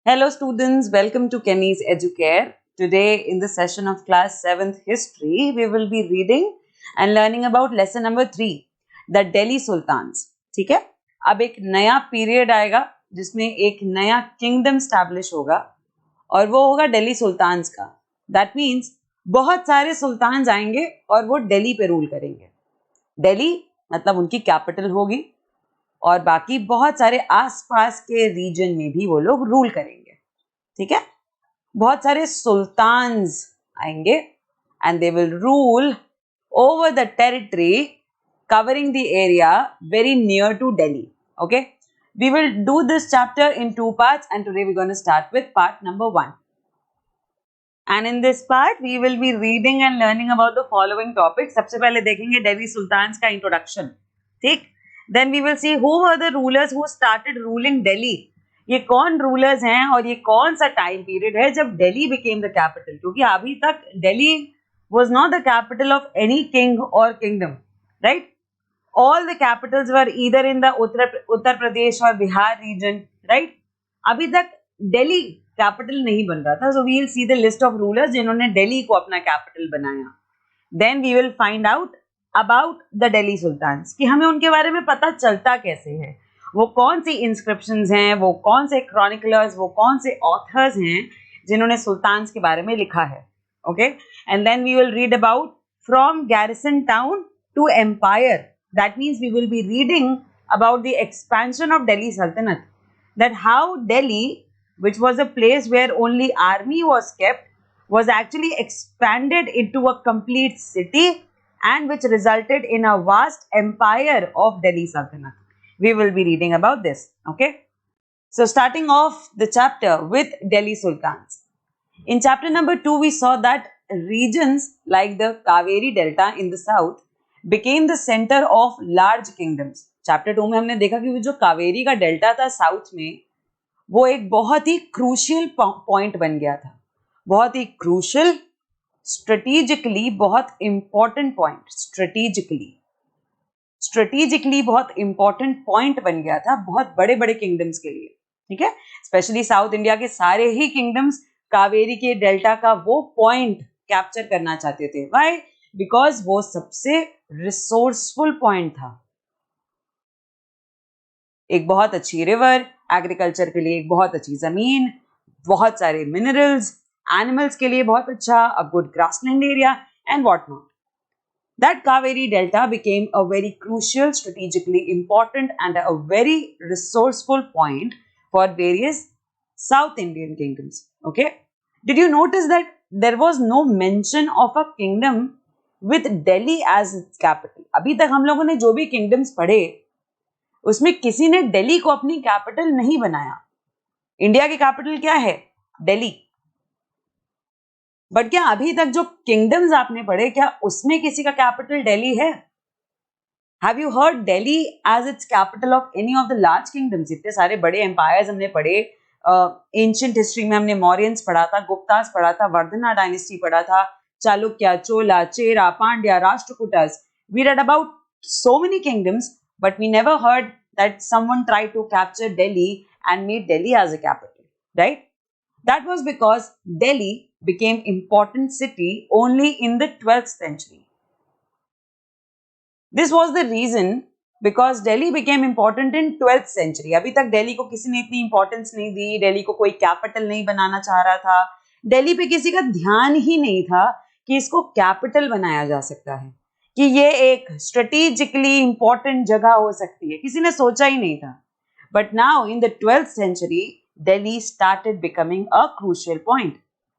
Hello students, welcome to Kenny's Educare. Today in the session of class 7th history, we will be reading and learning about lesson number 3, the Delhi Sultans. ठीक है? अब एक नया period आएगा जिसमें एक नया किंगडम स्टैब्लिश होगा और वो होगा दिल्ली सुल्तान्स का. दैट मीन्स बहुत सारे सुल्तान्स आएंगे और वो दिल्ली पे रूल करेंगे. दिल्ली मतलब उनकी कैपिटल होगी और बाकी बहुत सारे आसपास के रीजन में भी वो लोग रूल करेंगे. ठीक है, बहुत सारे सुल्तान्स आएंगे and they will rule over the territory covering the area very near to Delhi. Okay, we will do this chapter in 2 parts and today we're going to start with part number 1. And in this part we will be reading and learning about the following topics. सबसे पहले देखेंगे Delhi sultans का introduction. ठीक, then we will see who were the rulers who started ruling Delhi. ये कौन rulers हैं और ये कौन सा टाइम पीरियड है जब दिल्ली बिकेम द कैपिटल, क्योंकि अभी तक Delhi was not the capital of any king or kingdom, right? All the capitals were either in the Uttar Pradesh और बिहार region, right? अभी तक दिल्ली कैपिटल नहीं बन रहा था. So we will see the list of rulers जिन्होंने दिल्ली को अपना कैपिटल बनाया. Then we will find out about the Delhi Sultans कि हमें उनके बारे में पता चलता कैसे है, वो कौन सी इंस्क्रिप्शंस हैं, वो कौन से क्रॉनिकलर्स, वो कौन से ऑथर्स हैं जिन्होंने सुल्तान्स के बारे में लिखा है. Okay, and then we will read about from garrison town to empire. That means we will be reading about the expansion of Delhi Sultanate, that how Delhi, which was a place where only army was kept, was actually expanded into a complete city and which resulted in a vast empire of Delhi Sultanate. We will be reading about this. Okay, so starting off the chapter with Delhi Sultans. In chapter number 2 we saw that regions like the Kaveri Delta in the south became the center of large kingdoms. Chapter 2 में हमने देखा कि जो कावेरी का delta था south में, वो एक बहुत ही क्रूशियल पॉइंट बन गया था. बहुत ही क्रूशियल, स्ट्रेटेजिकली बहुत इंपॉर्टेंट पॉइंट, स्ट्रेटेजिकली बहुत इंपॉर्टेंट पॉइंट बन गया था बहुत बड़े बड़े किंगडम्स के लिए. ठीक है, स्पेशली साउथ इंडिया के सारे ही किंगडम्स कावेरी के डेल्टा का वो पॉइंट कैप्चर करना चाहते थे. व्हाई? बिकॉज वो सबसे रिसोर्सफुल पॉइंट था. एक बहुत अच्छी रिवर, एग्रीकल्चर के लिए एक बहुत अच्छी जमीन, बहुत सारे मिनरल्स, एनिमल्स के लिए बहुत अच्छा, a good grassland area and what not. That Kaveri Delta became a very crucial, strategically important and a very resourceful point for various South Indian kingdoms. Okay, did you notice that there was no mention of a kingdom with Delhi as its capital? अभी तक हम लोगों ने जो भी kingdoms पढ़े उसमें किसी ने दिल्ली को अपनी कैपिटल नहीं बनाया. इंडिया की कैपिटल क्या है? दिल्ली. बट क्या अभी तक जो किंगडम्स आपने पढ़े, क्या उसमें किसी का कैपिटल दिल्ली है? Have you heard Delhi as it's capital of any of the large kingdoms? इतने सारे बड़े एम्पायर्स हमने पढ़े. एंशिएंट हिस्ट्री में हमने मौर्यंस पढ़ा था, गुप्तास पढ़ा था, वर्धना डायनेस्टी पढ़ा था, Chalukya, Chola, Chera, Pandya, Rashtrakutas. We read about so many kingdoms, but we never heard that someone tried to capture Delhi and made Delhi as a capital, right? That was because Delhi became important city only in the 12th century. This was the reason because Delhi became important in 12th century. अभी तक दिल्ली को किसी ने इतनी importance नहीं दी, दिल्ली को कोई capital नहीं बनाना चाह रहा था, दिल्ली पे किसी का ध्यान ही नहीं था कि इसको कैपिटल बनाया जा सकता है, कि ये एक स्ट्रेटेजिकली इंपॉर्टेंट जगह हो सकती है. किसी ने सोचा ही नहीं था. But now in the 12th century Delhi started becoming a crucial point.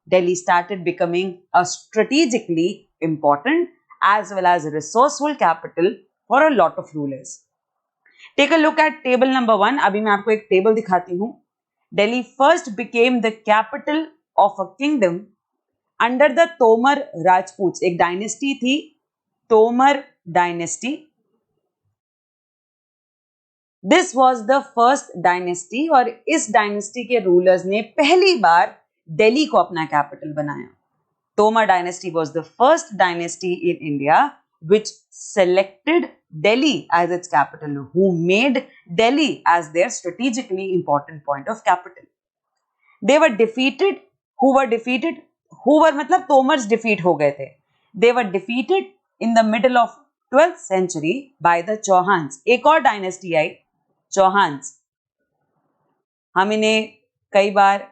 Delhi started becoming a strategically important as well as resourceful capital for a lot of rulers. Take a look at table number 1. अभी मैं आपको एक table दिखाती हूँ. Delhi first became the capital of a kingdom under the Tomar Rajputs. एक dynasty थी, Tomar dynasty. This was the first dynasty और इस डायनेस्टी के रूलर्स ने पहली बार दिल्ली को अपना कैपिटल बनाया. Tomar dynasty was the first dynasty in India which selected Delhi as its capital, who made Delhi as their strategically important point of capital. They were defeated. Who were defeated? Who were मतलब Tomars defeat हो गए थे. They were defeated in the middle of 12th century by the Chauhans. एक और dynasty आई, चौहान्स. हम इन्हें कई बार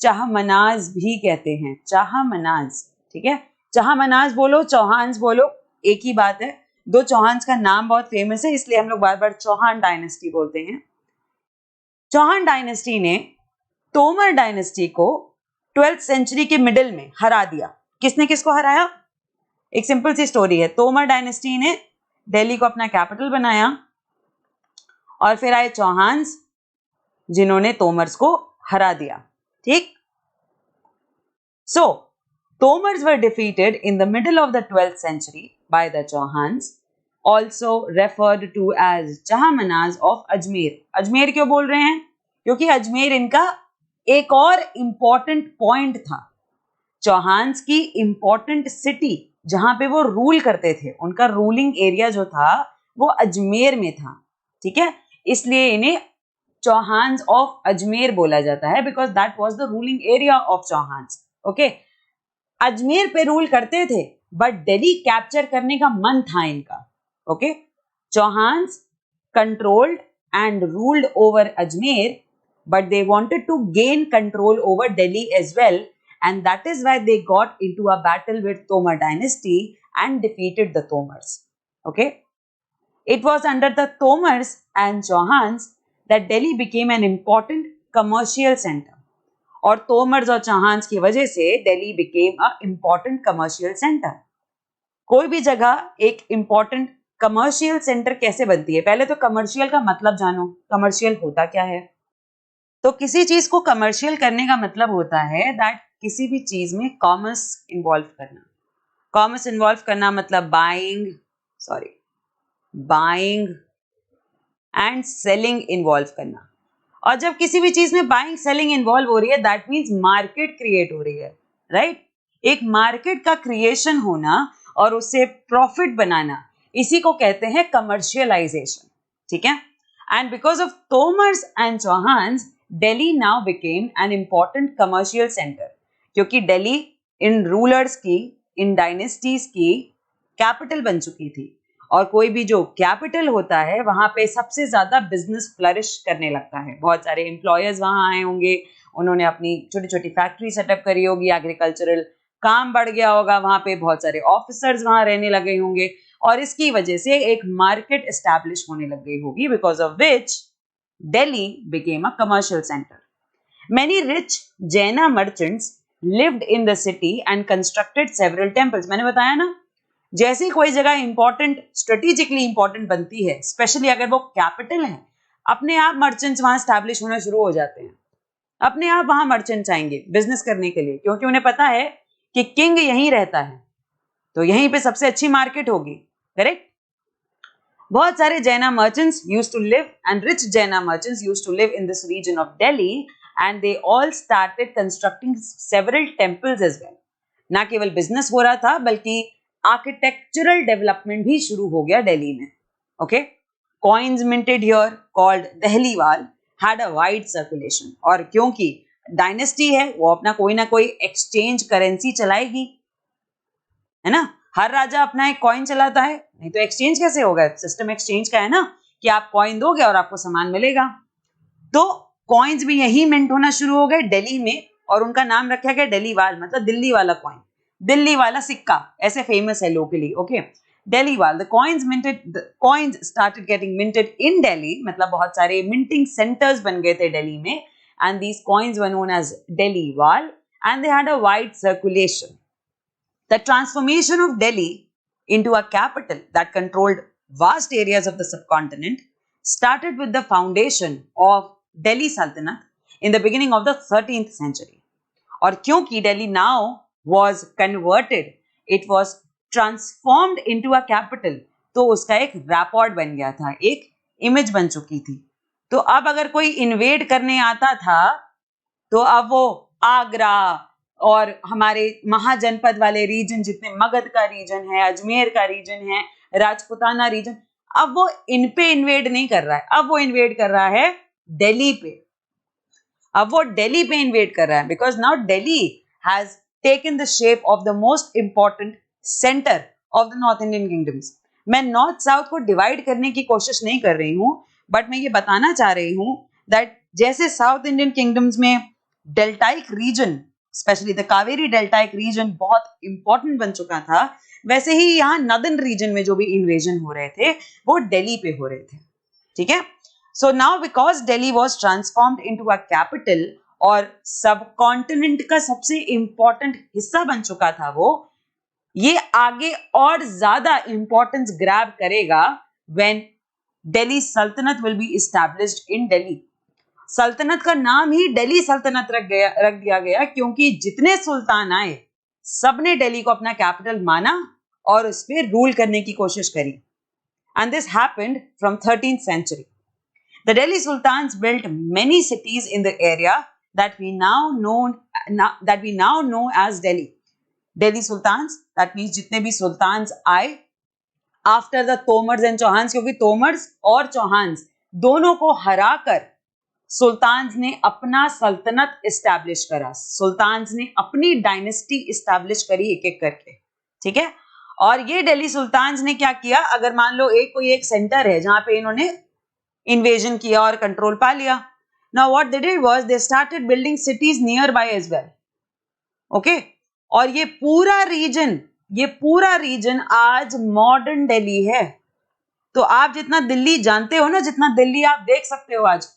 चाहमनाज भी कहते हैं, चाहमनाज. ठीक है, चाहमनाज बोलो, चौहान्स बोलो, एक ही बात है. दो चौहान्स का नाम बहुत फेमस है, इसलिए हम लोग बार बार चौहान डायनेस्टी बोलते हैं. चौहान डायनेस्टी ने तोमर डायनेस्टी को 12th सेंचुरी के मिडिल में हरा दिया. किसने किसको हराया? एक सिंपल सी स्टोरी है. तोमर डायनेस्टी ने दिल्ली को अपना कैपिटल बनाया और फिर आए चौहान्स जिन्होंने तोमर्स को हरा दिया. ठीक. So, Tomars were defeated in the middle of the 12th century by the Chauhans, also referred to as Chahamanas of Ajmer. Ajmer क्यों बोल रहे हैं? क्योंकि अजमेर इनका एक और इम्पॉर्टेंट पॉइंट था. चौहान्स की इम्पॉर्टेंट सिटी जहां पे वो रूल करते थे, उनका रूलिंग एरिया जो था वो अजमेर में था. ठीक है, इसलिए इन्हें चौहान्स ऑफ अजमेर बोला जाता है, because that was the ruling area of Chauhans. Okay, Ajmer पे रूल करते थे, बट दिल्ली कैप्चर करने का मन था इनका. Okay, Chauhans controlled and ruled over Ajmer, but they wanted to gain control over Delhi as well, and that is why they got into a battle with Tomar dynasty and defeated the Tomars. Okay, it was under the Tomars and Chauhans that Delhi became an important commercial center. और तोमर्स और चौहान्स की वजह से Delhi became a important commercial center. कोई भी जगह एक important commercial center कैसे बनती है? पहले तो कमर्शियल का मतलब जानो. कमर्शियल होता क्या है? तो किसी चीज को कमर्शियल करने का मतलब होता है दैट किसी भी चीज में कॉमर्स इन्वॉल्व करना. कॉमर्स इन्वॉल्व करना मतलब बाइंग एंड सेलिंग इन्वॉल्व करना. और जब किसी भी चीज में बाइंग सेलिंग इन्वॉल्व हो रही है, दैट मीन्स मार्केट क्रिएट हो रही है. राइट, एक मार्केट का क्रिएशन होना और उससे प्रॉफिट बनाना, इसी को कहते हैं कमर्शियलाइजेशन. ठीक है, and because of Tomars and Chauhans Delhi now became an important commercial center, क्योंकि दिल्ली इन रूलर्स की, इन डायनेस्टीज की कैपिटल बन चुकी थी. और कोई भी जो कैपिटल होता है वहां पे सबसे ज्यादा बिजनेस फ्लरिश करने लगता है. बहुत सारे एम्प्लॉयर्स वहां आए होंगे, उन्होंने अपनी छोटी छोटी फैक्ट्री सेटअप करी होगी, एग्रीकल्चरल काम बढ़ गया होगा वहां पे, बहुत सारे ऑफिसर्स वहां रहने लगे होंगे और इसकी वजह से एक मार्केट एस्टैब्लिश होने लग गई होगी, because of which Delhi became a commercial center. Many rich Jaina merchants lived in the city and constructed several temples. मैंने बताया ना, जैसे कोई जगह इंपॉर्टेंट, स्ट्रेटेजिकली इंपॉर्टेंट बनती है, स्पेशली अगर वो कैपिटल है, अपने आप मर्चेंट्स वहां स्टैब्लिश होना शुरू हो जाते हैं. अपने आप वहां मर्चेंट्स आएंगे बिजनेस करने के लिए, क्योंकि उन्हें पता है कि किंग यहीं रहता है, तो यहीं पे सबसे अच्छी मार्केट होगी. करेक्ट. बहुत सारे Jaina merchants used to live and rich Jaina merchants used to live in this region of Delhi and they all started constructing several temples as well. ना केवल बिजनेस हो रहा था बल्कि आर्किटेक्चरल डेवलपमेंट भी शुरू हो गया दिल्ली में. Okay, coins minted here called Dehliwal had a wide circulation. और क्योंकि डायनेस्टी है, वो अपना कोई ना कोई एक्सचेंज करेंसी चलाएगी, है ना. हर राजा अपना एक कॉइन चलाता है, नहीं तो एक्सचेंज कैसे होगा? सिस्टम एक्सचेंज का है ना, कि आप कॉइन दोगे और आपको सामान मिलेगा. तो कॉइन्स भी यही मिंट होना शुरू हो गए दिल्ली में, और उनका नाम रखा गया दिल्लीवाल, मतलब दिल्ली वाला कॉइन, दिल्ली वाला सिक्का, ऐसे फेमस है locally. Okay, Dehliwal. The coins started getting minted in Delhi, मतलब बहुत सारे मिंटिंग सेंटर्स बन गए थे दिल्ली में, and these coins were known as Dehliwal and they had a wide circulation. The transformation of Delhi into a capital that controlled vast areas of the subcontinent started with the foundation of Delhi Sultanate in the beginning of the 13th century. और क्योंकि Delhi now was converted, it was transformed into a capital, तो उसका एक rapport बन गया था, एक image बन चुकी थी. तो अब अगर कोई इन्वेड करने आता था, तो अब वो आगरा और हमारे महाजनपद वाले रीजन, जितने मगध का रीजन है, अजमेर का रीजन है, राजपुताना रीजन, अब वो इन पे इन्वेड नहीं कर रहा है, अब वो इन्वेड कर रहा है दिल्ली पे. अब वो दिल्ली पे इन्वेड कर रहा है, because now Delhi has taken the shape of the most important centre of the north Indian kingdoms. मैं नॉर्थ साउथ को डिवाइड करने की कोशिश नहीं कर रही हूँ, बट मैं ये बताना चाह रही हूँ दैट जैसे साउथ इंडियन किंगडम्स में deltaic region, specially the Kaveri deltaic region बहुत इंपॉर्टेंट बन चुका था, वैसे ही यहाँ नॉर्दर्न रीजन में जो भी इन्वेजन हो रहे थे वो दिल्ली पे हो रहे थे. ठीक है. So now because Delhi was transformed into a capital और सब कॉन्टिनेंट का सबसे इंपॉर्टेंट हिस्सा बन चुका था वो, ये आगे और ज्यादा इंपॉर्टेंस ग्रैब करेगा व्हेन दिल्ली सल्तनत will be established in Delhi. सल्तनत का नाम ही दिल्ली सल्तनत रख दिया गया क्योंकि जितने सुल्तान आए सबने दिल्ली को अपना कैपिटल माना और उस पर रूल करने की कोशिश करी. And this happened from 13th century. The Delhi Sultans built many cities in the area that we now know as Delhi. Delhi Sultans, that means जितने भी सुल्तान्स आए after the Tomars and Chauhans, क्योंकि तोमर्स और चौहान्स दोनों को हराकर सुल्तान्स ने अपना सल्तनत इस्टेब्लिश करा, सुल्तान्स ने अपनी डायनेस्टी इस्टेब्लिश करी एक एक करके. ठीक है. और ये दिल्ली सुल्तान्स ने क्या किया, अगर मान लो कोई एक सेंटर है जहां पे इन्होंने इन्वेजन किया और कंट्रोल पा लिया. Now what they did was they started building cities near by as well. Okay. और ये पूरा रीजन आज मॉडर्न दिल्ली है. तो आप जितना दिल्ली जानते हो ना, जितना दिल्ली आप देख सकते हो आज,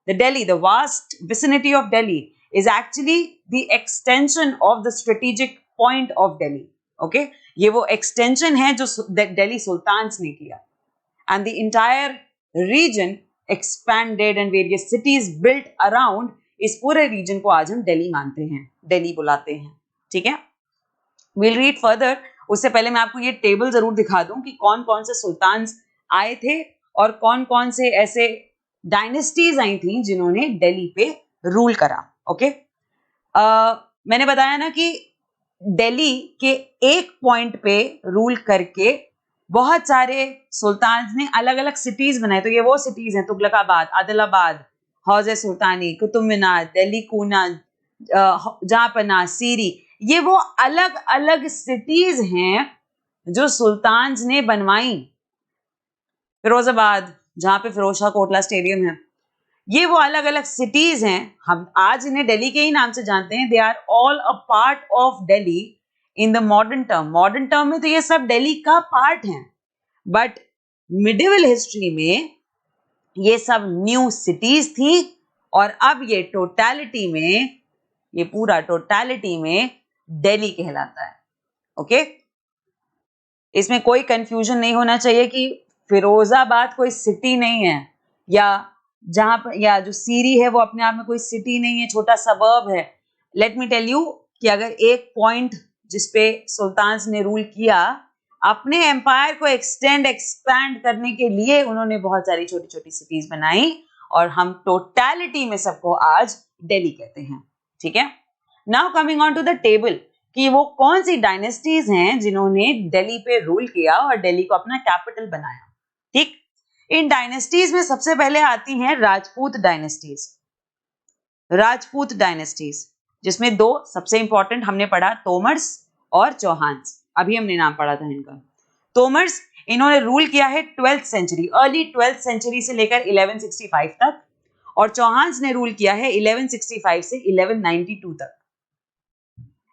the vast vicinity of Delhi is actually the extension of the strategic point of Delhi. Okay, ये वो extension है जो दिल्ली सुल्तान्स ने किया. And the entire region expanded and various cities built around. इस पूरे रीजन को आज हम दिल्ली मानते हैं, दिल्ली बुलाते हैं. ठीक है. We'll read further. उससे पहले मैं आपको ये टेबल जरूर दिखा दूं कि कौन कौन से सुल्तान्स आए थे और कौन कौन से ऐसे डायनेस्टीज आई थी जिन्होंने दिल्ली पे रूल करा. ओके. मैंने बताया ना कि दिल्ली के एक पॉइंट पे रूल करके बहुत सारे सुल्तान्स ने अलग अलग सिटीज बनाए. तो ये वो सिटीज हैं तुगलकाबाद, आदिलाबाद, हौजे सुल्तानी, कुतुब मीनार, दिल्ली कूना, जहांपना, सीरी. ये वो अलग अलग सिटीज हैं जो सुल्तान्स ने बनवाई. फिरोजाबाद, जहां पे फिरोज शाह कोटला स्टेडियम है, ये वो अलग अलग सिटीज हैं. हम आज इन्हें दिल्ली के ही नाम से जानते हैं. They are all a part of Delhi in the modern term में तो ये सब दिल्ली का पार्ट हैं, बट मिडिवल हिस्ट्री में ये सब न्यू सिटीज थी और अब ये पूरा टोटलिटी में दिल्ली कहलाता है. ओके. इसमें कोई कंफ्यूजन नहीं होना चाहिए कि फिरोजाबाद कोई सिटी नहीं है, या जो सीरी है वो अपने आप में कोई सिटी नहीं है, छोटा सबर्ब है. लेट मी टेल यू कि अगर एक पॉइंट जिसपे सुल्तान्स ने रूल किया, अपने एम्पायर को एक्सपैंड करने के लिए उन्होंने बहुत सारी छोटी छोटी सिटीज बनाई और हम टोटलिटी में सबको आज दिल्ली कहते हैं. ठीक है. Now coming on to the table कि वो कौन सी डायनेस्टीज हैं जिन्होंने दिल्ली पे रूल किया और दिल्ली को अपना कैपिटल बनाया. ठीक. इन डायनेस्टीज में सबसे पहले आती हैं राजपूत डायनेस्टीज, जिसमें दो सबसे इंपॉर्टेंट हमने पढ़ा, तोमर्स और चौहान्स. अभी हमने नाम पढ़ा था इनका. तोमर्स, इन्होंने रूल किया है 12th century, early 12th century से लेकर 1165 तक, और चौहान्स ने रूल किया है 1165 से 1192 तक.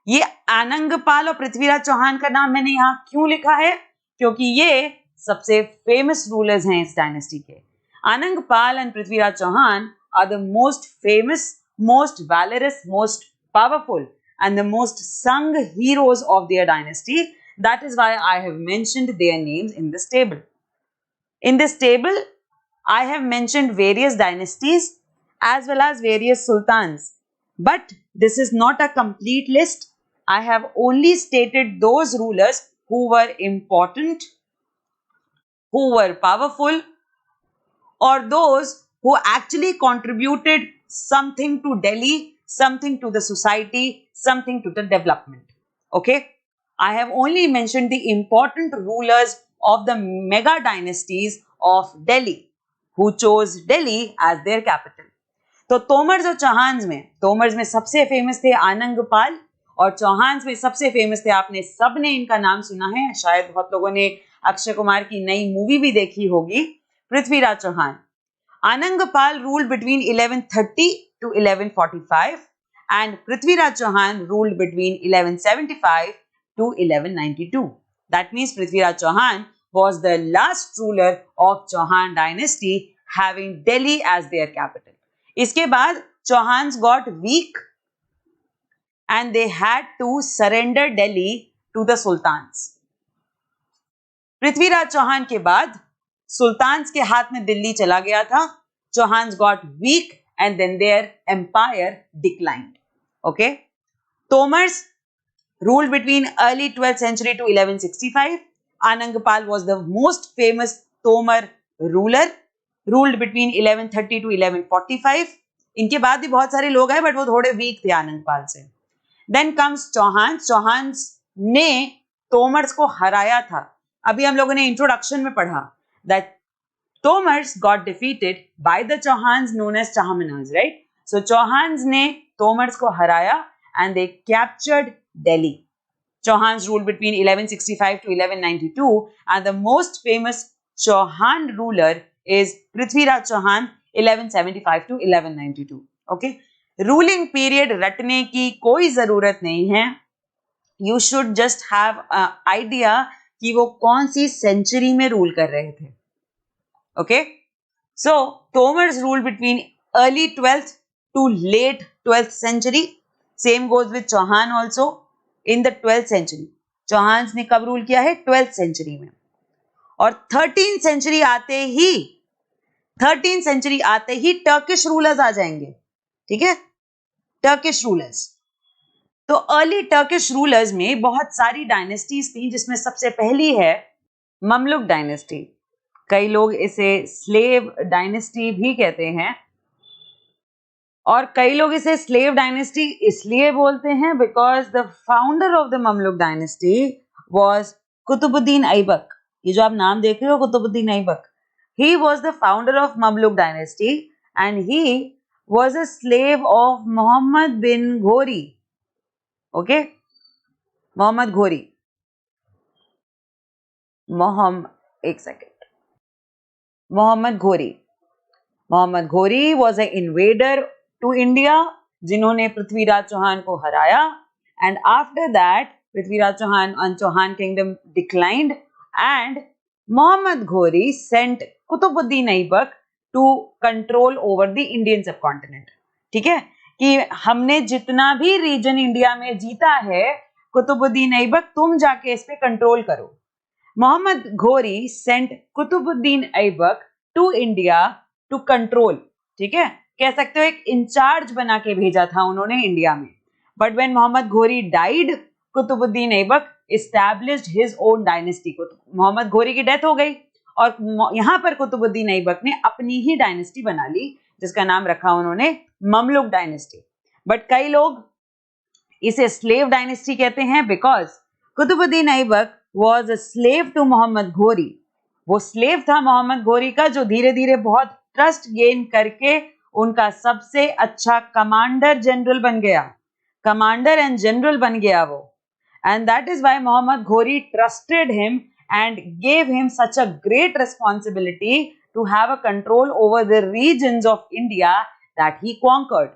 ये आनंगपाल और पृथ्वीराज चौहान का नाम मैंने यहाँ क्यों लिखा है, क्योंकि ये सबसे फेमस रूलर्स हैं इस डायनेस्टी के. Anangpal and Prithviraj Chauhan are the most famous, most valorous, most powerful and the most sung heroes of their dynasty. That is why I have mentioned their names in this table. In this table, I have mentioned various dynasties as well as various sultans. But this is not a complete list. I have only stated those rulers who were important, who were powerful, or those who actually contributed something to Delhi, something to the society, something to the development. Okay. I have only mentioned the important rulers of the mega dynasties of Delhi who chose Delhi as their capital. तो तोमर्स और चौहान्स में सबसे famous थे आनंगपाल और चौहान्स में सबसे famous थे, आपने सबने इनका नाम सुना है, शायद बहुत लोगों ने अक्षय कुमार की नई मूवी भी देखी होगी, Prithviraj Chauhan. Anangpal ruled between 1130 to 1145 and Prithviraj Chauhan ruled between 1175 to 1192. That means Prithviraj Chauhan was the last ruler of Chauhan dynasty having Delhi as their capital. इसके बाद Chauhans got weak and they had to surrender Delhi to the sultans. Prithviraj Chauhan के बाद sultans के हाथ में दिल्ली चला गया था. Chauhans got weak and then their empire declined. Okay. Tomars ruled between early 12th century to 1165. Anangpal was the most famous Tomar ruler, ruled between 1130 to 1145. इनके बाद भी बहुत सारे लोग आए बट वो थोड़े वीक थे आनंदपाल से. Then comes Chauhans. Chauhans ने तोमर्स को हराया था. अभी हम लोगों ने इंट्रोडक्शन में पढ़ा that Tomars got defeated by the Chauhans known as Chahmanas, right? So Chauhans ने Tomars को हराया and they captured Delhi. Chauhans ruled between 1165 to 1192 and the most famous Chauhan ruler is Prithviraj Chauhan 1175 to 1192. Okay? Ruling period रटने की कोई जरूरत नहीं है. You should just have an idea कि वो कौन सी सेंचुरी में रूल कर रहे थे. Okay, so Tomars ruled between early 12th to late 12th century. Same goes with Chauhan also in the 12th century. Chauhans ने कब रूल किया है? 12th century में. और 13th century आते ही टर्किश रूलर्स आ जाएंगे. ठीक है, टर्किश रूलर्स. तो अर्ली टर्किश रूलर्स में बहुत सारी डायनेस्टीज थी जिसमें सबसे पहली है ममलुक डायनेस्टी. कई लोग इसे स्लेव डायनेस्टी भी कहते हैं और कई लोग इसे स्लेव डायनेस्टी इसलिए बोलते हैं because the founder of the Mamluk dynasty was Qutbuddin Aibak. ये जो आप नाम देख रहे हो Qutbuddin Aibak, he was the founder of Mamluk dynasty and he was a slave of Mohammad bin Ghori. Okay, Mohammad Ghori. Mohammad Ghori was an invader to India जिन्होंने पृथ्वीराज चौहान को हराया and after that Prithviraj Chauhan and Chauhan kingdom declined and Muhammad Ghori sent Qutbuddin Aibak to control over the Indian subcontinent. ठीक है, कि हमने जितना भी reason India में जीता है कुतुबुद्दीन ऐबक तुम जाके इस पे कंट्रोल करो. Muhammad Ghori sent Qutbuddin Aibak to India to control. ठीक है, कह सकते हो एक इंचार्ज बना के भेजा था उन्होंने इंडिया में. But when Muhammad Ghori died, Qutbuddin Aibak established his own dynasty. Mohammad घोरी की डेथ हो गई और यहाँ पर कुतुबुद्दीन ऐबक ने अपनी ही डायनेस्टी बना ली जिसका नाम रखा उन्होंने ममलुक डायनेस्टी. बट कई लोग इसे स्लेव डायनेस्टी कहते हैं because Qutbuddin Aibak was a slave to Mohammad Ghori. वो स्लेव था मोहम्मद घोरी का जो धीरे धीरे बहुत ट्रस्ट गेन करके उनका सबसे अच्छा कमांडर जनरल बन गया. कमांडर एंड जनरल बन गया वो. And that is why Mohammad Ghori trusted him and gave him such a great responsibility to have a control over the regions of India that he conquered.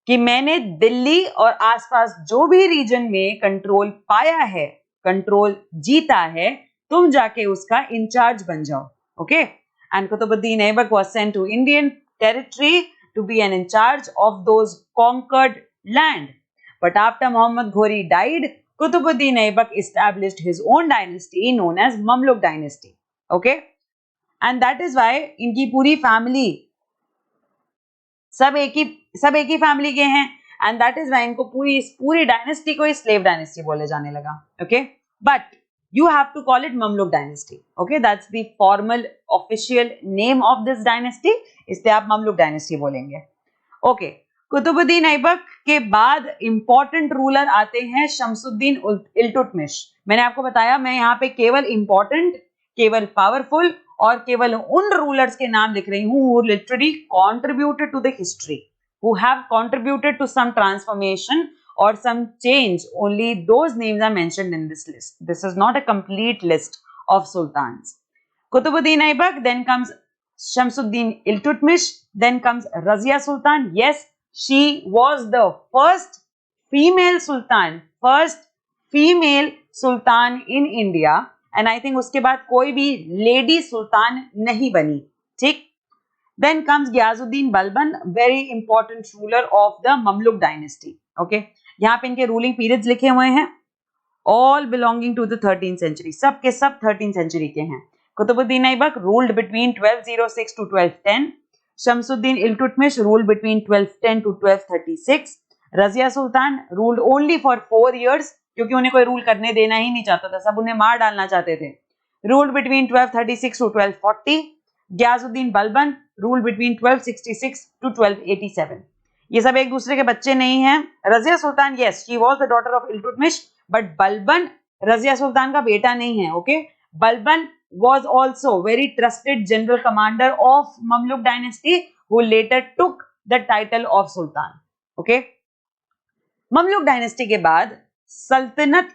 कि मैंने दिल्ली और आसपास जो भी रीजन में कंट्रोल पाया है, कंट्रोल जीता है, तुम जाके उसका इंचार्ज बन जाओ. Okay, and Qutbuddin Aibak was sent to Indian territory to be an incharge of those conquered land. But after Mohammad Ghori died, Qutbuddin Aibak established his own dynasty known as Mamluk dynasty. Okay, and that is why इनकी पूरी family सब एक ही family के हैं and that is why इनको पूरी dynasty को slave dynasty बोले जाने लगा. Okay, but you have to call it Mamluk dynasty. Okay, that's the formal official name of this dynasty. इसलिए आप Mamluk dynasty बोलेंगे. Okay, कुतुबुद्दीन ऐबक के बाद इंपॉर्टेंट रूलर आते हैं शमसुद्दीन इल्तुतमिश. मैंने आपको बताया मैं यहाँ पे केवल इंपॉर्टेंट, केवल पावरफुल और केवल उन रूलर्स के नाम लिख रही हूं who literally contributed to the history, who have contributed to some transformation or some change. Only those names are mentioned in this list. This is not a complete list of sultans. Qutbuddin Aibak, then comes Shamsuddin Iltutmish, then comes Razia Sultan. Yes, she was the first female sultan in India, and I think उसके बाद कोई भी lady sultan नहीं बनी. ठीक. Then comes Ghiazuddin Balban, very important ruler of the Mamluk dynasty. Okay, यहाँ पे इनके ruling periods लिखे हुए हैं, all belonging to the 13th century. सब के सब 13th century के हैं. Qutbuddin Aibak ruled between 1206 to 1210. Shamsuddin Iltutmish ruled between 1210 to 1236. Razia Sultan ruled only for 4 years, क्योंकि उन्हें कोई रूल करने देना ही नहीं चाहता था, सब उन्हें मार डालना चाहते थे. Ruled between 1236 to 1240. Ghiazuddin Balban ruled between 1266 to 1287. ये सब एक दूसरे के बच्चे नहीं हैं. Razia Sultan, yes, she was the daughter of Iltutmish, but Balban Razia Sultan का बेटा नहीं है. Okay, Balban was also very trusted general commander of Mamluk dynasty who later took the title of Sultan. Okay, Mamluk dynasty के बाद सल्तनत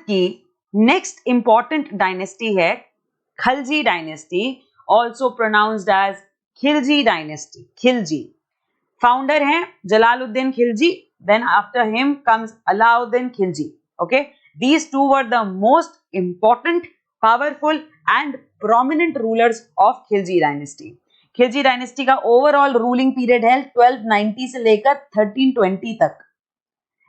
की नेक्स्ट इंपॉर्टेंट डायनेस्टी है Khilji dynasty, also pronounced as Khilji dynasty. Khilji founder हैं Jalaluddin Khilji, then after him comes Alauddin Khilji. Okay, these two were the most important, powerful and prominent rulers of Khilji dynasty. Khilji dynasty का overall ruling period है 1290 से लेकर 1320 तक,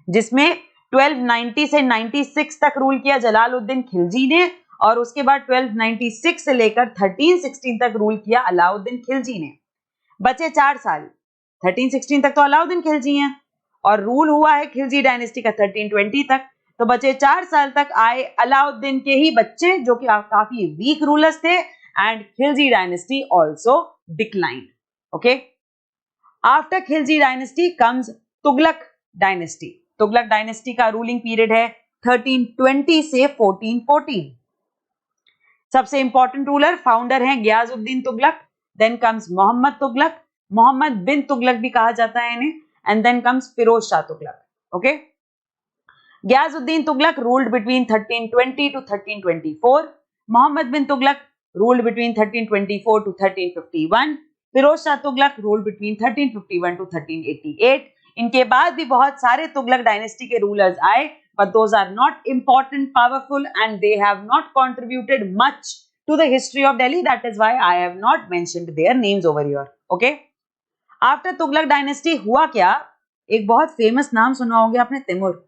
जिसमें 1290 से 96 तक रूल किया जलालुद्दीन खिलजी ने, और उसके बाद 1296 से लेकर 1316 तक रूल किया अलाउद्दीन खिलजी ने. बचे 4 साल, 1316 तक तो अलाउद्दीन खिलजी हैं और रूल हुआ है खिलजी डायनेस्टी का 1320 तक, तो बचे 4 साल तक आए अलाउद्दीन के ही बच्चे जो कि काफी वीक रूलर्स थे, and Khilji dynasty also declined. Okay, after Khilji dynasty comes Tughlaq dynasty. Tughlaq dynasty का रूलिंग पीरियड है 1320 से 1414. सबसे इंपॉर्टेंट रूलर फाउंडर हैं गियाजुद्दीन तुगलक, देन कम्स मोहम्मद तुगलक, मोहम्मद बिन तुगलक भी कहा जाता है इन्हें, and then comes Firoz Shah Tughlaq. Okay, Ghiyasuddin Tughlaq ruled between 1320 to 1324. Muhammad bin Tughlaq ruled between 1324 to 1351. Firoz Shah Tughlaq ruled between 1351 to 1388. इनके बाद भी बहुत सारे तुगलक डायनेस्टी के रूलर्स आए, but those are not important, powerful, and they have not contributed much to the history of Delhi. That is why I have not mentioned their names over here. Okay? After Tughlaq dynasty हुआ क्या? एक बहुत famous नाम सुना होगा आपने, तिमुर.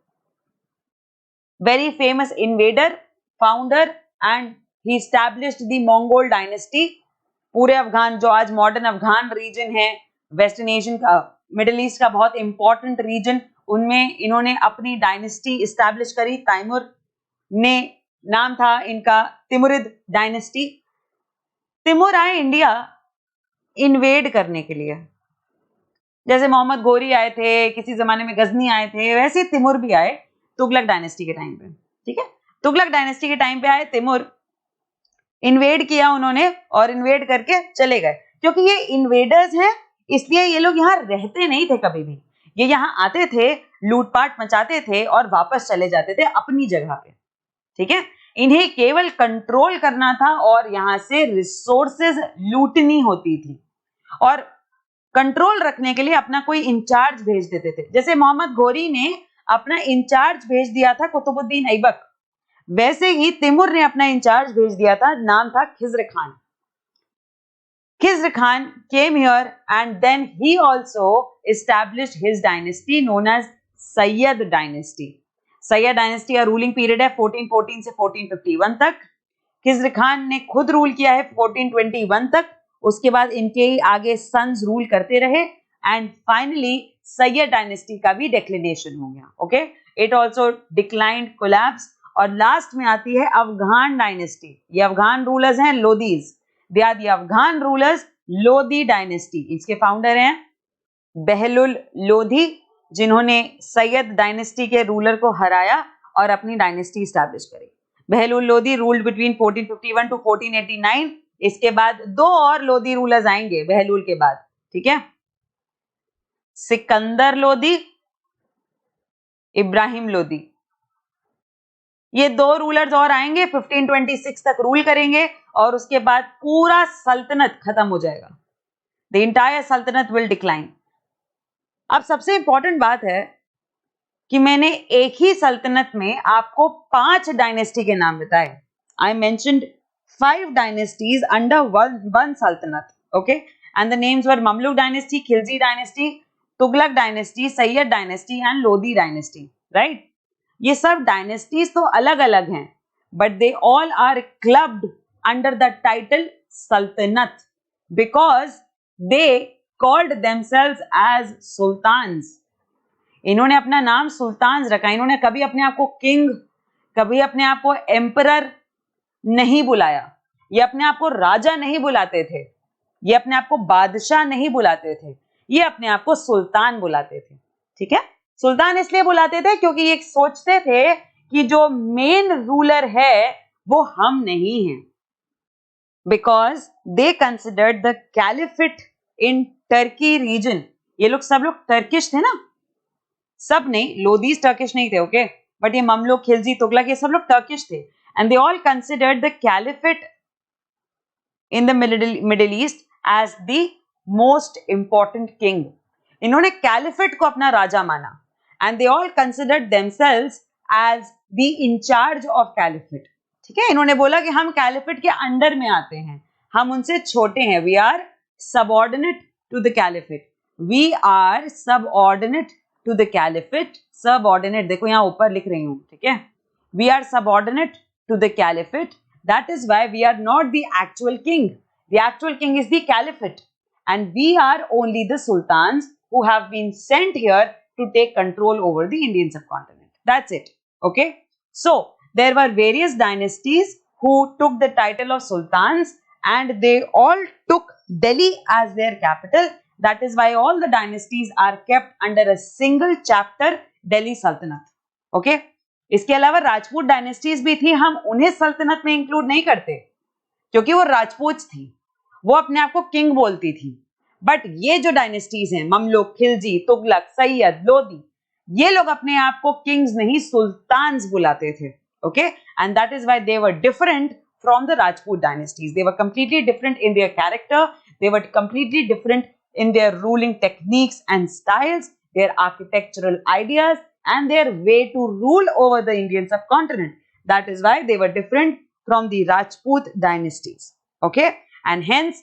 Very famous invader, founder, and he established the Mongol dynasty. पूरे अफगान, जो आज मॉडर्न अफगान रीजन है, वेस्टर्न एशियन का, मिडिल ईस्ट का बहुत इंपॉर्टेंट रीजन, उनमें इन्होंने अपनी डायनेस्टी इस्टेब्लिश करी. तैमूर ने नाम था इनका, तिमुरिद डायनेस्टी. तिमुर आए इंडिया इन्वेड करने के लिए, जैसे मोहम्मद गोरी आए थे, किसी जमाने में गजनी आए थे, वैसे तिमुर भी आए तुगलक डायनेस्टी के टाइम पे. ठीक है, तुगलक डायनेस्टी के टाइम पे आए तिमुर, इन्वेड किया उन्होंने और इन्वेड करके चले गए. क्योंकि ये इन्वेडर्स हैं, इसलिए ये लोग यहाँ रहते नहीं थे कभी भी. ये यहाँ आते थे, लूटपाट मचाते थे और वापस चले जाते थे अपनी जगह पे. ठीक है, इन्हें केवल कंट्रोल करना था और यहाँ से रिसोर्सेज लूटनी होती थी, और कंट्रोल रखने के लिए अपना कोई इंचार्ज भेज देते थे. जैसे मोहम्मद घोरी ने अपना इंचार्ज भेज दिया था कुतुबुद्दीन ऐबक, वैसे ही तिमुर ने अपना इंचार्ज भेज दिया था, नाम था Khizr Khan. Khizr Khan came here and then he also established his dynasty known as Syed dynasty. Sayyid dynasty का रूलिंग पीरियड है 1414 से 1451 तक. खिज्र खान ने खुद रूल किया है 1421 तक, उसके बाद इनके ही आगे सन्स रूल करते रहे, एंड फाइनली सैयद डायनेस्टी का भी डिक्लिनेशन हो गया. Okay, it also declined, collapse. और लास्ट में आती है अफगान डायनेस्टी. ये अफगान रूलर्स हैं Lodis, they are the Afghan rulers, Lodhi dynasty. इसके फाउंडर हैं बहलुल लोधी, जिन्होंने सैयद डायनेस्टी के रूलर को हराया और अपनी डायनेस्टी स्टैब्लिश करी. बहलूल लोदी रूल्ड बिटवीन 1451 टू 1489। इसके बाद दो और लोदी रूलर्स आएंगे बहलूल के बाद, ठीक है, सिकंदर लोदी, इब्राहिम लोदी। ये दो रूलर्स और आएंगे, 1526 तक रूल करेंगे और उसके बाद पूरा सल्तनत खत्म हो जाएगा। द इंटायर सल्तनत विल डिक्लाइन। अब सबसे इंपॉर्टेंट बात है कि मैंने एक ही सल्तनत में आपको 5 डायनेस्टी के नाम बताए। I mentioned 5 dynasties under one सल्तनत, okay, and the names were Mamluk dynasty, Khilji dynasty, Tughlaq dynasty, Sayyid dynasty and Lodi dynasty, right. ये सब डायनेस्टीज तो अलग अलग हैं, but they all are clubbed under the title सल्तनत because they called themselves as sultans. इन्होंने अपना नाम सुल्तान रखा। इन्होंने कभी अपने आप को किंग, कभी अपने आप को एम्परर नहीं बुलाया। ये अपने आप को राजा नहीं बुलाते थे, ये अपने आप को बादशाह नहीं बुलाते थे, ये अपने आप को सुल्तान बुलाते थे, ठीक है। सुल्तान इसलिए बुलाते थे क्योंकि ये सोचते थे कि जो मेन रूलर है वो हम नहीं हैं, because they considered the caliphate in Turkey region. ये लोग सब लोग टर्किश थे ना, सब नहीं, लोदीज टर्किश नहीं थे, ओके, बट ये ममलुक, खिलजी, तुगलक, ये सब लोग टर्किश थे, and they all considered the caliphate in the Middle East as the most important king. इन्होंने कैलिफेट को अपना राजा माना, and they all considered themselves as the incharge of caliphate, ठीक है। इन्होंने बोला कि हम कैलिफेट के अंडर में आते हैं, हम उनसे छोटे हैं, we are subordinate to the caliphate, we are subordinate to the caliphate. Subordinate देखो यहां ऊपर लिख रही हूं, ठीक है, we are subordinate to the caliphate, that is why we are not the actual king, the actual king is the caliphate and we are only the sultans who have been sent here to take control over the Indian subcontinent. That's it, okay. So there were various dynasties who took the title of sultans and they all took Delhi as their capital. That is why all the dynasties are kept under a single chapter, Delhi Sultanate, okay. इसके अलावा Rajput dynasties भी थी, हम उन्हें सल्तनत में include नहीं करते क्योंकि वो राजपूत थी, वो अपने आप को किंग बोलती थी। बट ये जो डायनेस्टीज हैं, ममलुक, खिलजी, तुगलक, सैयद, लोदी, ये लोग अपने आप को किंग्स नहीं सुल्तान्स बुलाते थे, okay, and that is why they were different from the Rajput dynasties. They were completely different in their character, they were completely different in their ruling techniques and styles, their architectural ideas and their way to rule over the Indian subcontinent. That is why they were different from the Rajput dynasties, okay, and hence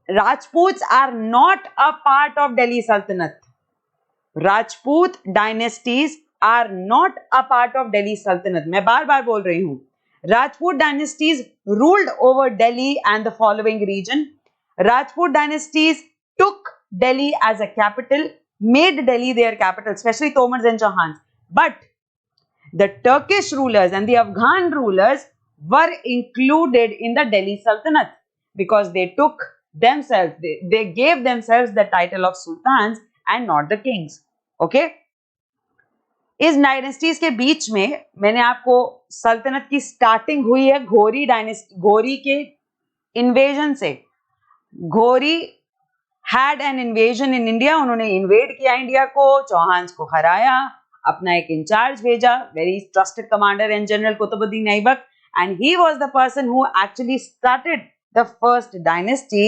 Rajputs are not a part of Delhi Sultanate. Rajput dynasties are not a part of Delhi Sultanate. मैं बार बार बोल रही हूँ, Rajput dynasties ruled over Delhi and the following region. Rajput dynasties took Delhi as a capital, made Delhi their capital, especially Tomars and Chauhans. But the Turkish rulers and the Afghan rulers were included in the Delhi Sultanate because they took themselves, they gave themselves the title of sultans and not the kings. Okay? इस dynasties के बीच में मैंने आपको सल्तनत की starting हुई है घोरी dynasty, घोरी के इन्वेजन से। घोरी had an invasion in India, उन्होंने इन्वेड किया इंडिया को, चौहान्स को हराया, अपना एक इंचार्ज भेजा, very trusted commander and general Qutbuddin Aibak, and he was the person who actually started the first dynasty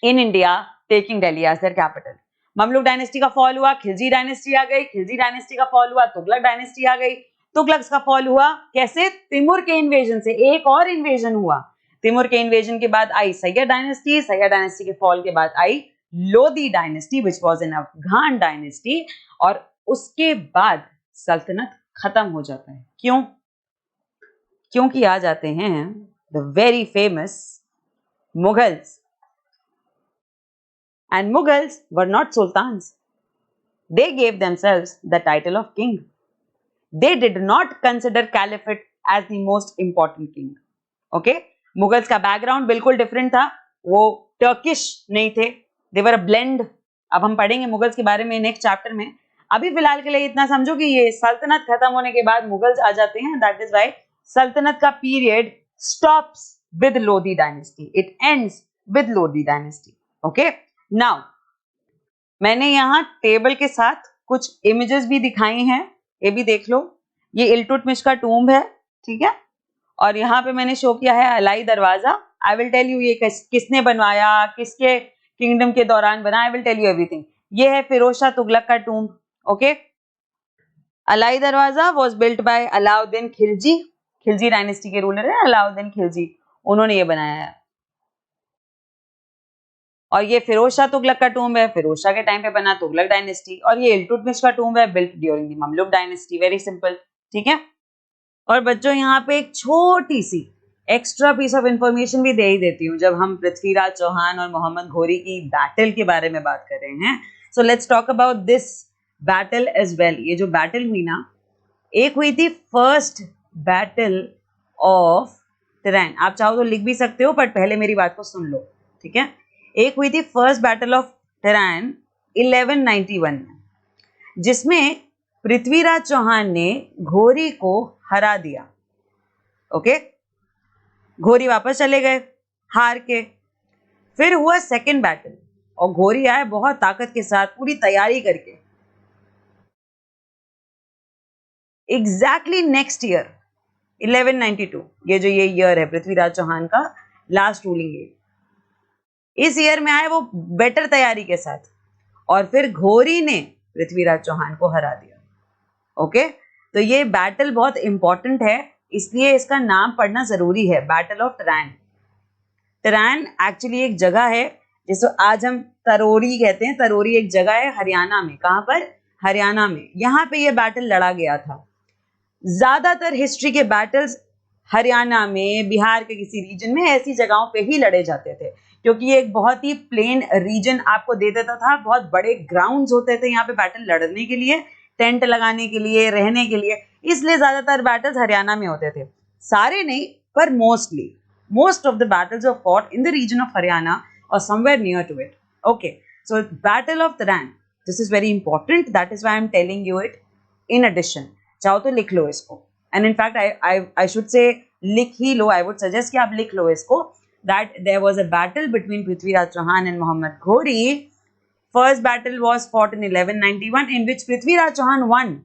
in India, taking Delhi as their capital. Mamluk dynasty का fall हुआ, खिलजी डायनेस्टी आ गई, खिलजी डायनेस्टी का फॉल हुआ, तुगलक डायनेस्टी आ गई, तुगलक का फॉल हुआ कैसे? तिमुर के इन्वेजन से। एक और इन्वेजन हुआ, तिमुर के इन्वेजन के बाद आई सैयद डायनेस्टी, सैयद डायनेस्टी के फॉल के बाद आई Lodi dynasty which was an Afghan dynasty, और उसके बाद सल्तनत खत्म हो जाता है। क्यों? क्योंकि आ जाते हैं the very famous Mughals, and Mughals were not sultans, they gave themselves the title of king. They did not consider caliphate as the most important king. Okay? Mughals का बैकग्राउंड बिल्कुल डिफरेंट था, वो टर्किश नहीं थे, दे वर अ ब्लेंड। अब हम पढ़ेंगे Mughals के बारे में नेक्स्ट चैप्टर में। अभी फिलहाल के लिए इतना समझो कि ये सल्तनत खत्म होने के बाद मुगल्स आ जाते हैं, दैट इज व्हाई सल्तनत का period stops with Lodhi dynasty, it ends with Lodhi dynasty. Okay, now मैंने यहाँ टेबल के साथ कुछ इमेजेस भी दिखाई हैं, ये भी देख लो. ये इल्तुतमिश का टूम्ब है, ठीक है, और यहाँ पे मैंने शो किया है अलाई दरवाजा. आई विल टेल यू ये किसने बनवाया, किसके किंगडम के दौरान बना, I will tell you everything. ये है फिरोज शाह तुगलक का टूम्ब. ओके, अलाई दरवाजा was built by Alauddin Khilji, Khilji dynasty के रूलर है अलाउद्दीन खिलजी, उन्होंने ये बनाया है. और ये फिरोज शाह तुगलक का टूम्ब है, फिरोज शाह के टाइम पे बना, तुगलक डायनेस्टी. और ये इल्तुतमिश का टूम्ब है, built during the Mamluk dynasty. Very simple, ठीक है. और बच्चों यहाँ पे एक छोटी सी एक्स्ट्रा पीस ऑफ इंफॉर्मेशन भी दे ही देती हूँ जब हम पृथ्वीराज चौहान और मोहम्मद घोरी की बैटल के बारे में बात कर रहे हैं. So let's talk about this battle as well. ये जो बैटल हुई ना, एक हुई थी फर्स्ट बैटल ऑफ टेराइन. आप चाहो तो लिख भी सकते हो, बट पहले मेरी बात को सुन लो, ठीक है. एक हुई थी फर्स्ट बैटल ऑफ टेराइन 1191 में, जिसमें पृथ्वीराज चौहान ने घोरी को हरा दिया. ओके, घोरी वापस चले गए हार के. फिर हुआ सेकंड बैटल और घोरी आए बहुत ताकत के साथ, पूरी तैयारी करके. एग्जैक्टली नेक्स्ट ईयर 1192, ये जो ये ईयर है पृथ्वीराज चौहान का लास्ट रूलिंग ईयर, इस ईयर में आए वो बेटर तैयारी के साथ, और फिर घोरी ने पृथ्वीराज चौहान को हरा दिया. ओके, तो ये बैटल बहुत इंपॉर्टेंट है, इसलिए इसका नाम पढ़ना जरूरी है, battle of terrain. Terrain actually एक जगह है जिसको आज हम तरोरी कहते हैं. तरोरी एक जगह है हरियाणा में. कहां पर? हरियाणा में. यहाँ पे ये बैटल लड़ा गया था. ज्यादातर हिस्ट्री के बैटल्स हरियाणा में, बिहार के किसी रीजन में, ऐसी जगहों पे ही लड़े जाते थे, क्योंकि ये एक बहुत ही प्लेन रीजन आपको दे देता था. बहुत बड़े ग्राउंड्स होते थे यहाँ पे बैटल लड़ने के लिए, टेंट लगाने के लिए, रहने के लिए. इसलिए ज्यादातर बैटल्स हरियाणा में होते थे. सारे नहीं, पर mostly most of the battles were fought in the region of Haryana or somewhere near to it. Okay, so Battle of Teran, this is very important, that is why I am telling you it in addition. चाहो तो लिख लो इसको, and in fact I should say लिख ही लो. I would suggest कि आप लिख लो इसको, that there was a battle between Prithviraj Chauhan and Muhammad Ghori. First battle was fought in 1191 in which Prithviraj Chauhan won,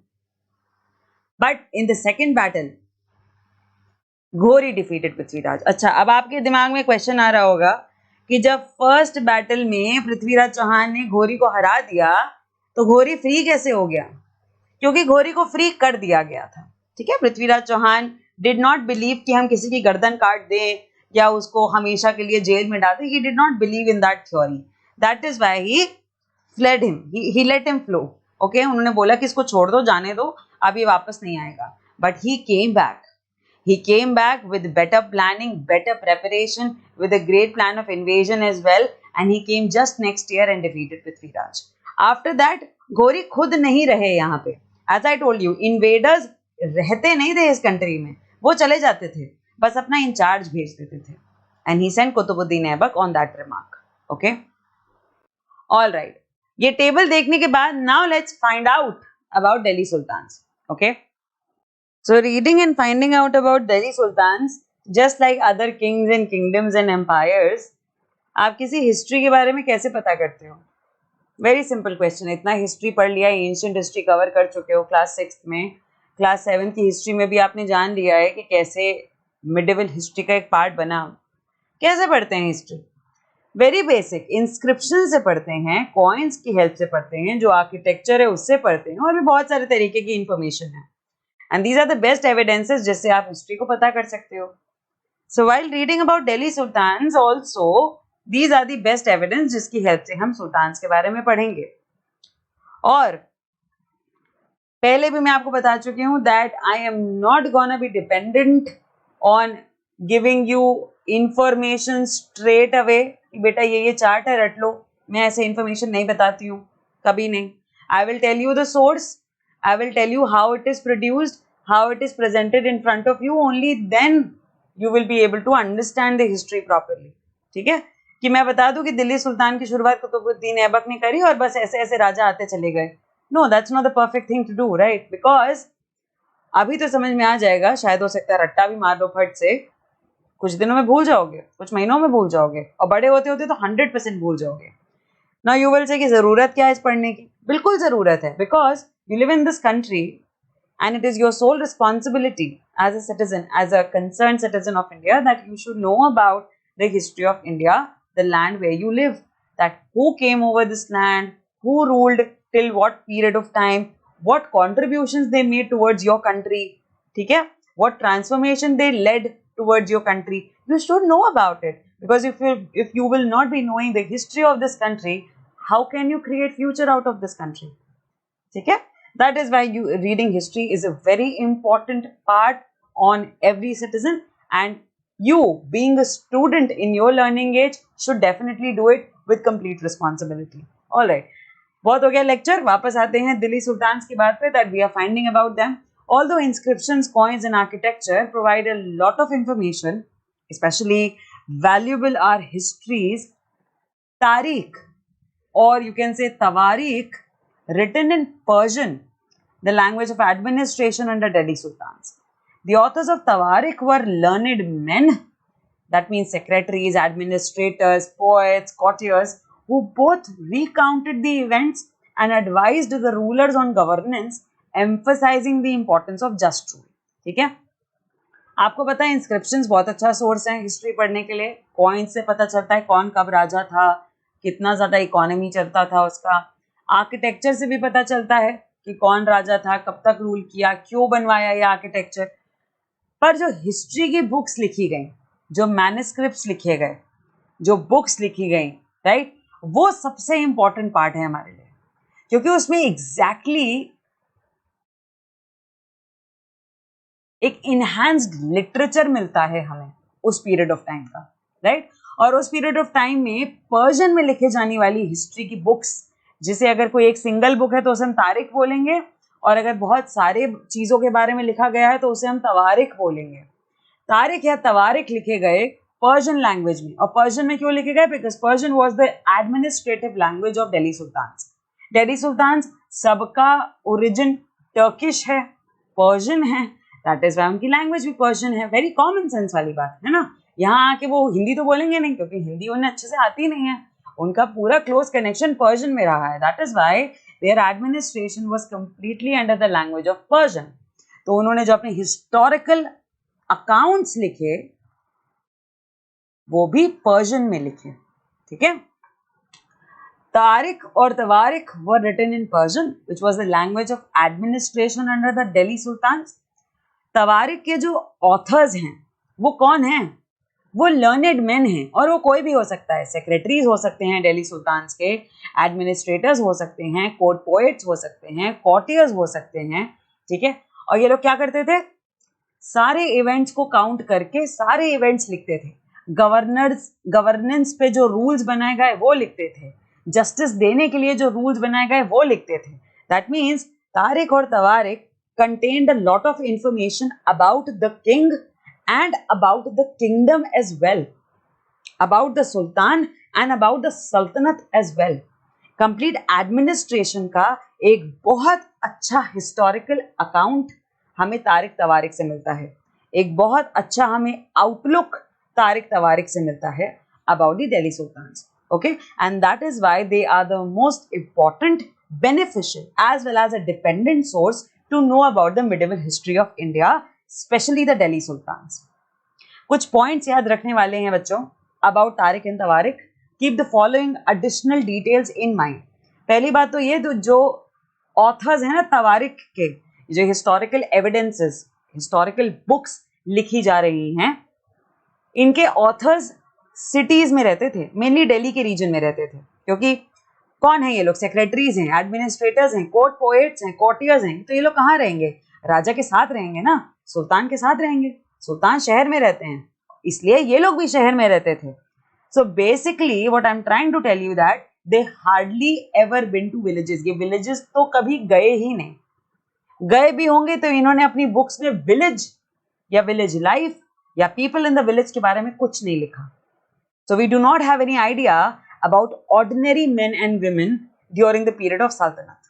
but in the second battle Ghori defeated Prithviraj. अच्छा, अब आपके दिमाग में question आ रहा होगा कि जब फर्स्ट बैटल में पृथ्वीराज चौहान ने घोरी को हरा दिया तो घोरी फ्री कैसे हो गया? क्योंकि घोरी को फ्री कर दिया गया था. ठीक है, Prithviraj Chauhan did not believe कि हम किसी की गर्दन काट दें या उसको हमेशा के लिए जेल में डाल दें. He did not believe in that theory. That is why he fled him, he let him flow. Okay, उन्होंने बोला कि इसको छोड़ दो, जाने दो, अब ये वापस नहीं आएगा. But he came back. He came back with better planning, better preparation, with a great plan of invasion as well, and he came just next year and defeated Prithviraj. After that, घोरी खुद नहीं रहे यहाँ पे. As I told you, invaders रहते नहीं थे इस country में, वो चले जाते थे, बस अपना इंचार्ज भेज देते थे. And he sent Qutbuddin Aibak on that remark. Okay? All right. ये टेबल देखने के बाद now let's find out about Delhi Sultans. Okay? So reading and finding out about Delhi Sultans, just like other kings and kingdoms and empires, आप किसी history के बारे में कैसे पता करते हो? Very simple question. इतना हिस्ट्री पढ़ लिया, एंशिएंट हिस्ट्री कवर कर चुके हो क्लास 6 में, क्लास 7 की हिस्ट्री में भी आपने जान लिया है कि कैसे मिडिवल हिस्ट्री का एक पार्ट बना. कैसे पढ़ते हैं हिस्ट्री? वेरी बेसिक, इंस्क्रिप्शन से पढ़ते हैं, कॉइन्स की हेल्प से पढ़ते हैं, जो आर्किटेक्चर है उससे पढ़ते हैं, और भी बहुत सारे तरीके की इंफॉर्मेशन है. And these are the best evidences जिससे आप हिस्ट्री को पता कर सकते हो. So while reading about Delhi Sultans also, these are the best evidence जिसकी हेल्प से हम सुल्तान्स के बारे में पढ़ेंगे. और पहले भी मैं आपको बता चुकी हूँ that I am not gonna be dependent on giving you information straight away कि बेटा ये चार्ट है रट लो. मैं ऐसे information नहीं बताती हूँ, कभी नहीं. I will tell you the source. I will tell you how it is produced, how it is presented in front of you. Only then you will be able to understand the history properly. ठीक है, कि मैं बता दूं कि दिल्ली सुल्तान की शुरुआत कुतुबुद्दीन ऐबक ने करी और बस ऐसे ऐसे राजा आते चले गए. No, that's not the perfect thing to do, right? Because अभी तो समझ में आ जाएगा, शायद हो सकता है रट्टा भी मार लो फट से, कुछ दिनों में भूल जाओगे, कुछ महीनों में भूल जाओगे, और बड़े होते होते तो 100% भूल जाओगे। ना यू विल से कि जरूरत क्या है इस पढ़ने की? बिल्कुल जरूरत है, because you live in this country and it is your sole responsibility as a citizen, as a concerned citizen of India, that you should know about the history of India, the land where you live, that who came over this land, who ruled till what period of time, what contributions they made towards your country, ठीक है, what transformation they led towards your country. You should know about it, because if you will not be knowing the history of this country, how can you create future out of this country? ठीक है, that is why reading history is a very important part on every citizen, and you being a student in your learning age should definitely do it with complete responsibility. All right, बहुत हो गया lecture, वापस आते हैं Delhi sultans की बात पे, that we are finding about them. Although inscriptions, coins and architecture provide a lot of information, especially valuable are histories, तारीख, or you can say tawarikh, written in Persian, the language of administration under Delhi Sultans. The authors of Tawarikh were learned men, that means secretaries, administrators, poets, courtiers, who both recounted the events and advised the rulers on governance, emphasizing the importance of just rule. ठीक है, आपको पता है inscriptions बहुत अच्छा source है history पढ़ने के लिए. कॉइन्स से पता चलता है कौन कब राजा था, कितना ज़्यादा इकोनॉमी चलता था उसका. आर्किटेक्चर से भी पता चलता है कि कौन राजा था, कब तक रूल किया, क्यों बनवाया ये आर्किटेक्चर. पर जो हिस्ट्री की बुक्स लिखी गई, जो मैन्युस्क्रिप्ट्स लिखे गए, जो बुक्स लिखी गई, राइट, वो सबसे इंपॉर्टेंट पार्ट है हमारे लिए, क्योंकि उसमें एग्जैक्टली एक इनहैंस्ड लिटरेचर मिलता है हमें उस पीरियड ऑफ टाइम का, राइट. और उस पीरियड ऑफ टाइम में पर्शियन में लिखे जाने वाली हिस्ट्री की बुक्स, जिसे अगर कोई एक सिंगल बुक है तो उसे हम तारीख बोलेंगे, और अगर बहुत सारे चीज़ों के बारे में लिखा गया है तो उसे हम तवारीख बोलेंगे. तारीख या तवारीख लिखे गए पर्शियन लैंग्वेज में. और पर्शियन में क्यों लिखे गए? Because Persian was the administrative language of Delhi sultans. Delhi sultans सबका ओरिजिन टर्किश है, पर्शियन है, दैट इज वाई उनकी लैंग्वेज भी पर्शियन है. वेरी कॉमन सेंस वाली बात है ना. यहाँ आके वो हिंदी तो बोलेंगे नहीं, क्योंकि हिंदी उन्हें अच्छे से आती नहीं है. उनका पूरा क्लोज कनेक्शन पर्शियन में रहा है. That is why their administration was completely under the language of Persian. तो उन्होंने जो अपने हिस्टोरिकल अकाउंट्स लिखे वो भी पर्शियन में लिखे. ठीक है, तारीख और तवारीख were written in Persian which was the language of administration under the Delhi sultans. तवारीख के जो ऑथर्स हैं वो कौन हैं? वो लर्नेड मैन हैं, और वो कोई भी हो सकता है. सेक्रेटरीज हो सकते हैं दिल्ली सुल्तान्स के, एडमिनिस्ट्रेटर्स हो सकते हैं, कोर्ट पोएट्स हो सकते हैं, कॉर्टियर्स हो सकते हैं. ठीक है, और ये लोग क्या करते थे? सारे इवेंट्स को काउंट करके सारे इवेंट्स लिखते थे. गवर्नेंस पे जो रूल्स बनाए गए वो लिखते थे. जस्टिस देने के लिए जो रूल्स बनाए गए वो लिखते थे. दैट मीन्स तारीख और तवारीख contained a lot of information about the king and about the kingdom as well, about the sultan and about the sultanate as well. complete administration का एक बहुत अच्छा historical account हमें तारीख तवारीख से मिलता है. एक बहुत अच्छा हमें outlook तारीख तवारीख से मिलता है about the Delhi Sultans. Okay, and that is why they are the most important, beneficial as well as a dependent source to know about the medieval history of India, especially the Delhi Sultans. कुछ points याद रखने वाले हैं बच्चों about तारीख and Tawarikh. Keep the following additional details in mind. पहली बात तो ये, जो ऑथर्स हैं ना तवारीख के, जो हिस्टोरिकल एविडेंसेस, हिस्टोरिकल बुक्स लिखी जा रही हैं, इनके ऑथर्स सिटीज में रहते थे, मेनली दिल्ली के रीजन में रहते थे. क्योंकि कौन है ये लोग? सेक्रेटरीज हैं, एडमिनिस्ट्रेटर्स हैं, कोर्ट पोएट्स हैं, कोर्टियर्स हैं. तो ये लोग कहाँ रहेंगे? राजा के साथ रहेंगे ना, सुल्तान के साथ रहेंगे. सुल्तान शहर में रहते हैं, इसलिए ये लोग भी शहर में रहते थे. So basically what I am trying to tell you that they hardly ever been to villages. ये विलेजेस तो कभी गए ही नहीं. गए भी होंगे तो इन्होंने अपनी बुक्स में विलेज या विलेज लाइफ या पीपल इन द विलेज के बारे में कुछ नहीं लिखा. So we do not have any idea about ordinary men and women during the period of Sultanate,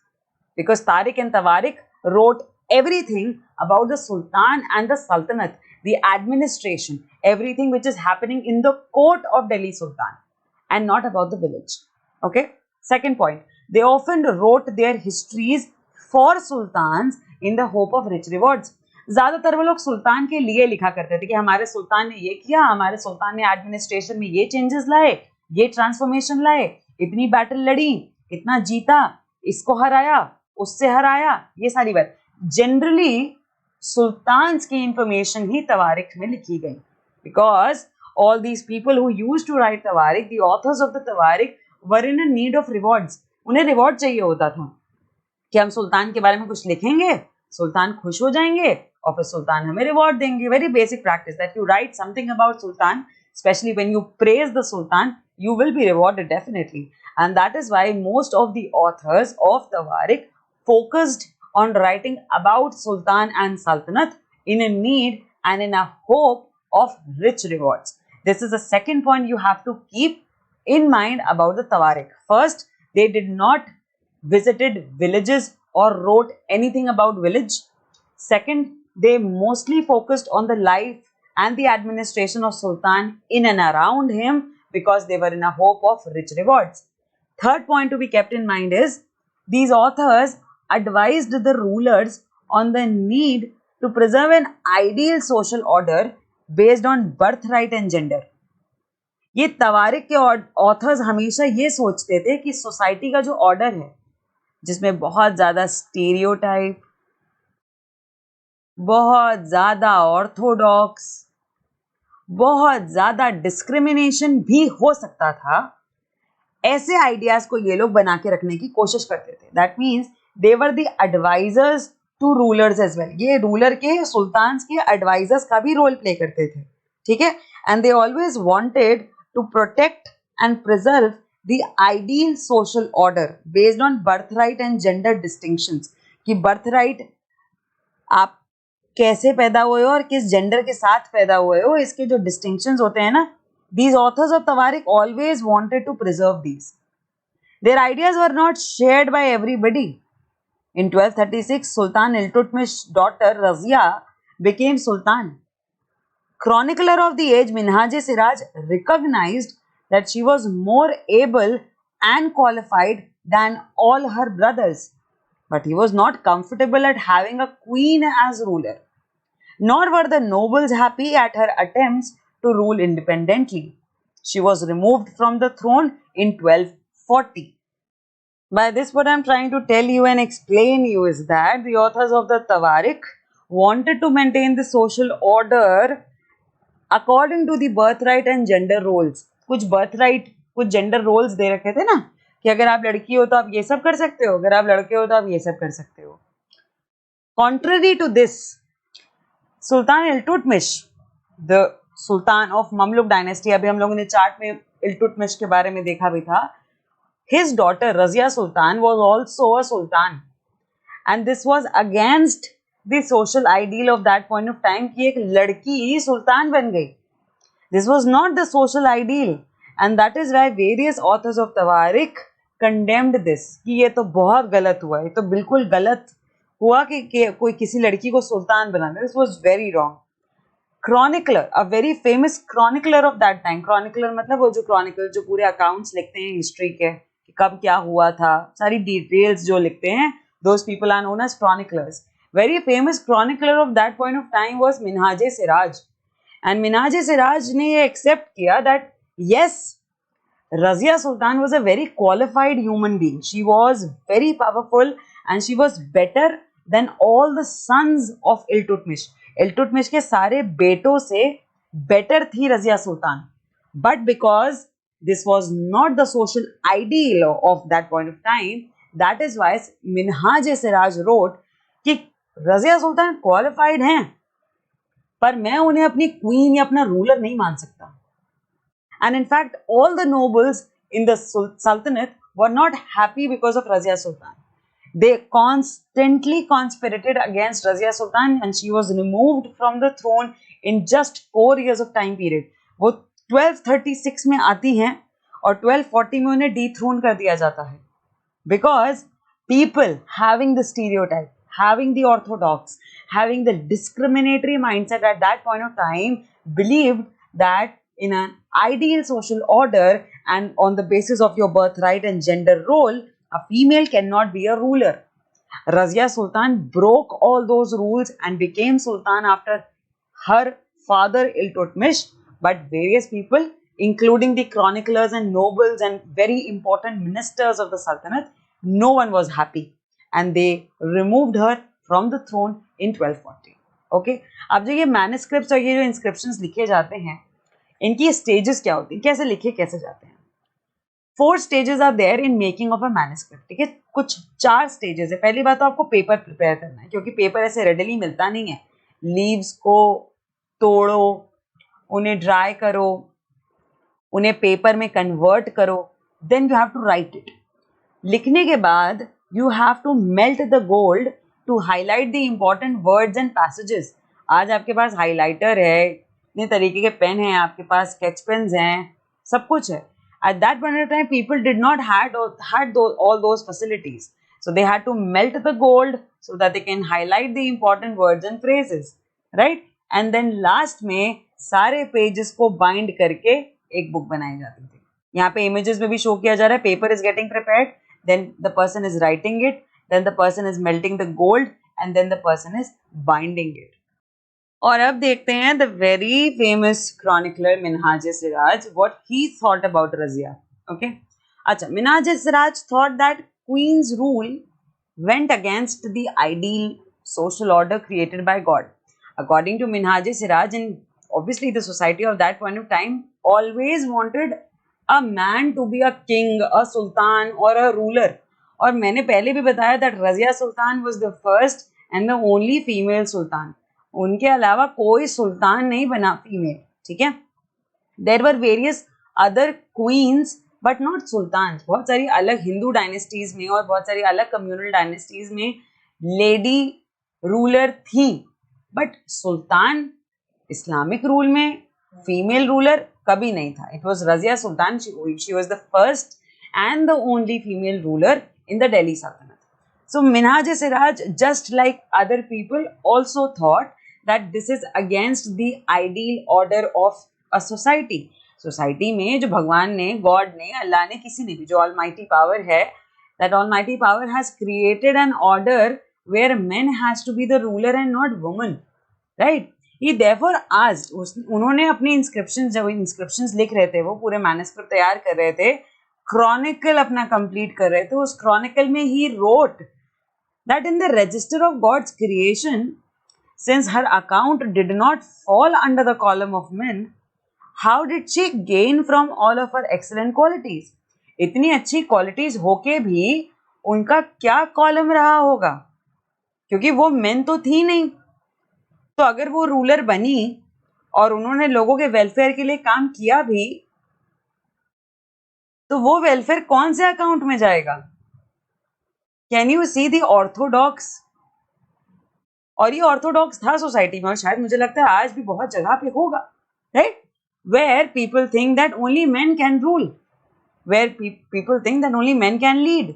because Tariq and Tawarik wrote everything about the Sultan and the Sultanate, the administration, everything which is happening in the court of Delhi Sultan, and not about the village. Okay. Second point, they often wrote their histories for sultans in the hope of rich rewards. ज्यादातर वो लोग सुल्तान के लिए लिखा करते थे कि हमारे सुल्तान ने ये किया, हमारे सुल्तान ने एडमिनिस्ट्रेशन में ये चेंजेस लाए, ये ट्रांसफॉर्मेशन लाए, इतनी बैटल लड़ी, इतना जीता, इसको हराया, उससे हराया, ये सारी बात. जनरली सुल्तान्स की इंफॉर्मेशन ही तवारिख में लिखी गई, because all these people who used to write Tawarik, the authors of the Tawarik, were in a need of rewards. उन्हें रिवॉर्ड चाहिए होता था कि हम सुल्तान के बारे में कुछ लिखेंगे, सुल्तान खुश हो जाएंगे और फिर सुल्तान हमें रिवॉर्ड देंगे. Very basic practice that you right something about Sultan, especially when you praise the sultan, you will be rewarded definitely. And that is why most of the authors of Tawarik focused on writing about sultan and sultanate in a need and in a hope of rich rewards. This is the second point you have to keep in mind about the Tawarik. First, they did not visited villages or wrote anything about village. Second, they mostly focused on the life and the administration of Sultan in and around him because they were in a hope of rich rewards. Third point to be kept in mind is these authors advised the rulers on the need to preserve an ideal social order based on birthright and gender. ये तवारिक के authors हमेशा ये सोचते थे कि society का जो order है, जिसमें बहुत ज्यादा स्टीरियोटाइप, बहुत ज्यादा ऑर्थोडॉक्स, बहुत ज्यादा डिस्क्रिमिनेशन भी हो सकता था, ऐसे आइडियाज को ये लोग बना के रखने की कोशिश करते थे. That means they were the advisors to rulers as well. ये रूलर के, सुल्तान के एडवाइजर्स का भी रोल प्ले करते थे. ठीक है. And they always wanted to protect and preserve the ideal social order based on birthright and gender distinctions. कि बर्थराइट आप कैसे पैदा हुए हो और किस जेंडर के साथ पैदा हुए हो, इसके जो डिस्टिंक्शंस होते हैं ना, these authors of Tawarik always wanted to preserve these. Their ideas were not shared by everybody. In 1236, Sultan Iltutmish's daughter Razia became Sultan. Chronicler of the age Minhaj-e-Siraj recognized that she was more able and qualified than all her brothers, but he was not comfortable at having a queen as ruler. Nor were the nobles happy at her attempts to rule independently. She was removed from the throne in 1240. By this, what I am trying to tell you and explain you is that the authors of the Tawarik wanted to maintain the social order according to the birthright and gender roles. कुछ birthright, कुछ gender roles दे रखे थे ना, कि अगर आप लड़की हो तो आप ये सब कर सकते हो, अगर आप लड़के हो तो आप ये सब कर सकते हो. Contrary to this, Sultan Iltutmish, the Sultan of Mamluk dynasty, अभी हम लोगों ने चार्ट में इल्तुतमिश के बारे में देखा भी था, his daughter Razia Sultan was also a sultan, and this was against the social ideal of that point of time कि एक लड़की सुल्तान बन गई. This was not the social ideal, and that is why various authors of Tawarik condemned this कि ये तो बहुत गलत हुआ, ये तो बिल्कुल गलत हुआ कि कोई किसी लड़की को सुल्तान बना दे. This was very wrong. Chronicler, a very famous chronicler of that time. Chronicler मतलब वो जो chronicler जो पूरे accounts लिखते हैं हिस्ट्री के, कि कब क्या हुआ था, सारी डिटेल्स जो लिखते हैं, those people are known as chroniclers. Very famous chronicler of that point of time was Minhaj-e-Siraj. And Minhaj-e-Siraj ने ये accept किया that yes, Razia Sultan was a very qualified human being. She was very powerful and she was better than all the sons of Iltutmish. Iltutmish के सारे बेटों से better थी Razia Sultan. But because this was not the social ideal of that point of time, that is why Minhaj-i-Siraj wrote कि रजिया सुल्तान qualified हैं, पर मैं उन्हें अपनी क्वीन या अपना रूलर नहीं मान सकता. And in fact all the nobles in the सल्तनत were not happy because of Razia Sultan. They constantly conspirated against Razia Sultan and she was removed from the throne in just 4 years of time period. वो 1236 में आती हैं और 1240 में उन्हें dethrone कर दिया जाता है. Because people having the stereotype, having the orthodox, having the discriminatory mindset at that point of time, believed that in an ideal social order and on the basis of your birthright and gender role, a female cannot be a ruler. Razia Sultan broke all those rules and became Sultan after her father Iltutmish, but various people, including the chroniclers and nobles and very important ministers of the Sultanate, no one was happy and they removed her from the throne in 1240. Okay? अब जो ये manuscripts और ये जो inscriptions लिखे जाते हैं, इनकी stages क्या होती हैं, कैसे लिखे कैसे जाते हैं? 4 stages are there in making of a manuscript. ठीक है, कुछ 4 stages है. पहली बात तो आपको पेपर प्रिपेयर करना है, क्योंकि पेपर ऐसे रेडली मिलता नहीं है. लीव्स को तोड़ो, उन्हें ड्राई करो, उन्हें पेपर में कन्वर्ट करो, then you have to write it. लिखने के बाद you have to melt the gold to highlight the important words and passages. आज आपके पास हाईलाइटर है, इतने तरीके के पेन हैं, आपके पास स्केच पेन्स हैं, सब कुछ है. At that point of time, people did not had all those facilities. So they had to melt the gold so that they can highlight the important words and phrases, right? And then last में सारे pages को bind करके एक book बनाई जाती थी. यहाँ पे images में भी show किया जा रहा है, paper is getting prepared, then the person is writing it, then the person is melting the gold, and then the person is binding it. और अब देखते हैं the very famous chronicler Minhaj-e-Siraj, what he thought about Razia. Okay? अच्छा, Minhaj-e-Siraj thought that queen's rule went against the ideal social order created by God. According to Minhaj-e-Siraj, and obviously the society of that point of time always wanted a man to be a king, a sultan or a ruler. और मैंने पहले भी बताया that Razia Sultan was the first and the only female sultan. उनके अलावा कोई सुल्तान नहीं बना फीमेल. ठीक है, there were various other queens but not sultan. बहुत सारी अलग हिंदू डायनेस्टीज में और बहुत सारी अलग कम्युनल डायनेस्टीज में लेडी रूलर थी, बट सुल्तान इस्लामिक रूल में फीमेल रूलर कभी नहीं था. It was Razia Sultan. She was the first and the only female ruler in the Delhi सल्तनत. So Minhaj-e-Siraj, just like other people, also thought that this is against the ideal order of a society. Society में जो भगवान ने, God ने, अल्लाह ने, किसी ने भी, जो Almighty power है, that Almighty power has created an order where men has to be the ruler and not woman, right? He therefore asked, उन्होंने अपनी inscriptions, जब inscriptions लिख रहे थे, वो पूरे manuscript तैयार कर रहे थे, chronicle अपना complete कर रहे थे, उस chronicle में he wrote that in the register of God's creation, since her account did not fall under the column of men, how did she gain from all of her excellent qualities? इतनी अच्छी qualities होके भी उनका क्या column रहा होगा, क्योंकि वो men तो थी नहीं. तो अगर वो ruler बनी और उन्होंने लोगों के welfare के लिए काम किया भी, तो वो welfare कौन से account में जाएगा? Can you see the orthodox? और ये ऑर्थोडॉक्स था सोसाइटी में, और शायद मुझे लगता है आज भी बहुत जगह पे होगा, right? Where people think that only men can rule, where people think that only men can lead.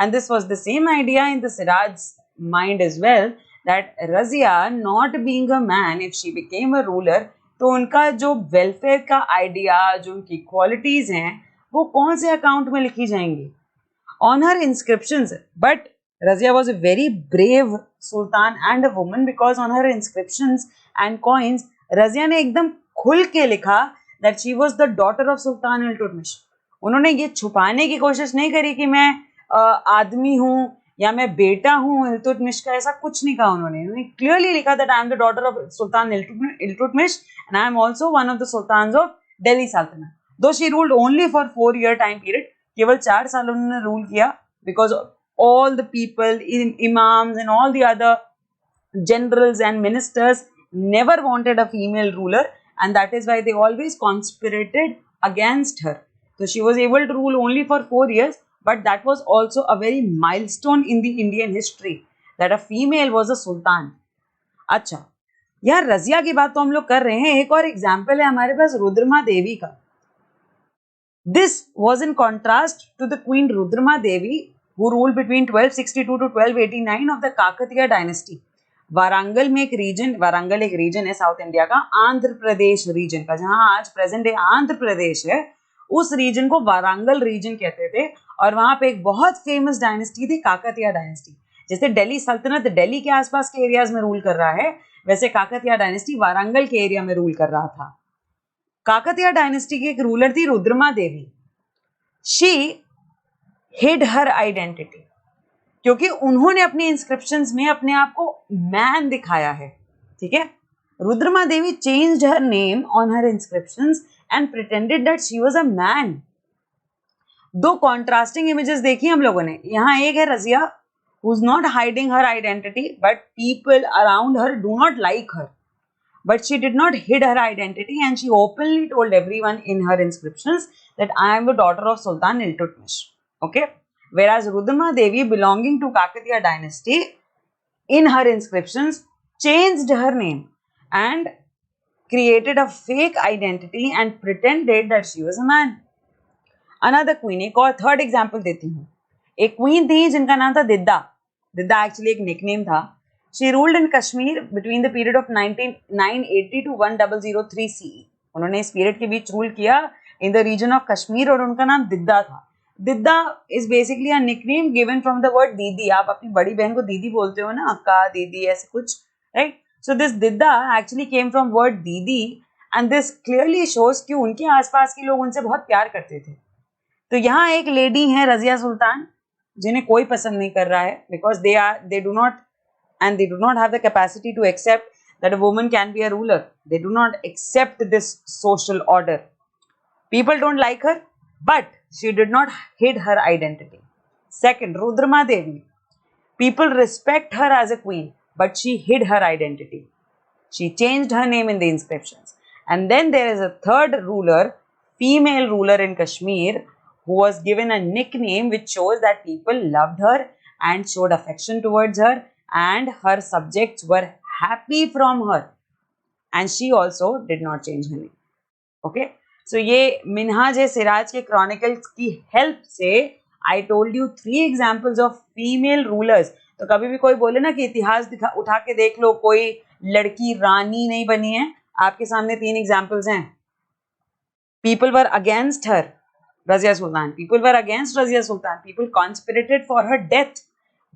And this was the same idea in the Siraj mind as well, that Razia not being a man, if she became a ruler, तो उनका जो welfare का idea, जो उनकी qualities हैं, वो कौन से अकाउंट में लिखी जाएंगी? On her inscriptions, but Razia was a very brave sultan and a woman, because on her inscriptions and coins, Razia ने एकदम खुल के लिखा that she was the daughter of Sultan Iltutmish. उन्होंने ये छुपाने की कोशिश नहीं करी कि मैं आदमी हूँ या मैं बेटा हूँ इल्तुतमिश का, ऐसा कुछ नहीं कहा उन्होंने क्लियरली लिखा that I am the daughter of Sultan Iltutmish and I am also one of the sultans of Delhi Sultanate. Though she ruled only for 4-year time period, केवल 4 साल उन्होंने रूल किया, because all the people, imams and all the other generals and ministers never wanted a female ruler, and that is why they always conspirated against her. So she was able to rule only for 4 years, but that was also a very milestone in the Indian history that a female was a sultan. अच्छा, यार रजिया की बात तो हम लोग कर रहे हैं, एक और एग्जाम्पल है हमारे पास रुद्रमा देवी का. This was in contrast to the Queen Rudrama Devi, who ruled between 1262 to 1289 of the Kakatiya dynasty. Warangal में एक रीजन, वारंगल एक रीजन है साउथ इंडिया का, आंध्र प्रदेश रीजन का, जहां आज प्रेजेंट डे आंध्र प्रदेश है, उस रीजन को वारंगल रीजन कहते थे. और वहां पे एक बहुत फेमस डायनेस्टी थी, काकतिया डायनेस्टी. जैसे दिल्ली सल्तनत दिल्ली के आसपास के एरियाज में रूल कर रहा है, वैसे काकतिया डायनेस्टी वारंगल के एरिया में रूल कर रहा था. काकतिया डायनेस्टी की एक रूलर थी रुद्रमा देवी. शी हिड हर आइडेंटिटी, क्योंकि उन्होंने अपने इंस्क्रिप्शंस में अपने आप को मैन दिखाया है. ठीक है, Rudrama Devi changed her name on her inscriptions and pretended that she was a man. दो कॉन्ट्रास्टिंग इमेजेस देखी हम लोगों ने. यहाँ एक है Razia who is not hiding her identity, but people around her do not like her. But she did not hid her identity, and she openly told everyone in her inscriptions that I am the daughter of Sultan Iltutmish. Okay? Whereas Rudrama Devi, belonging to Kakatiya dynasty, in her inscriptions changed her name and created a fake identity and pretended that she was a man. Another queen, एक और third example देती हूँ. एक queen थी जिनका नाम था Didda. Didda actually एक निकनेम था. She ruled in Kashmir between the period of 980 to 1003 CE. उन्होंने इस पीरियड के बीच रूल किया in the region of Kashmir और उनका नाम दिद्दा था. Didda is basically a nickname given from the word दीदी. आप अपनी बड़ी बहन को दीदी बोलते हो ना, अक्का दीदी ऐसे कुछ, right? So this Didda actually came from word दीदी एंड दिस क्लियरली शोज कि उनके आसपास के लोग उनसे बहुत प्यार करते थे. तो यहाँ एक लेडी है रजिया सुल्तान, जिन्हें कोई पसंद नहीं कर रहा है, because they do not have the capacity to accept that a woman can be a ruler. They do not accept this social order. People don't like her, but she did not hid her identity. Second, Rudrama Devi. People respect her as a queen, but she hid her identity. She changed her name in the inscriptions. And then there is a third ruler, female ruler in Kashmir, who was given a nickname which shows that people loved her and showed affection towards her, and her subjects were happy from her. And she also did not change her name. Okay? So ये मिनहाज सिराज के chronicles की help से I told you 3 examples of female rulers. तो कभी भी कोई बोले ना कि इतिहास उठा के देख लो, कोई लड़की रानी नहीं बनी है, आपके सामने 3 एग्जाम्पल्स हैं. People were against her, Razia Sultan. People were against Razia Sultan. People conspirated for her death,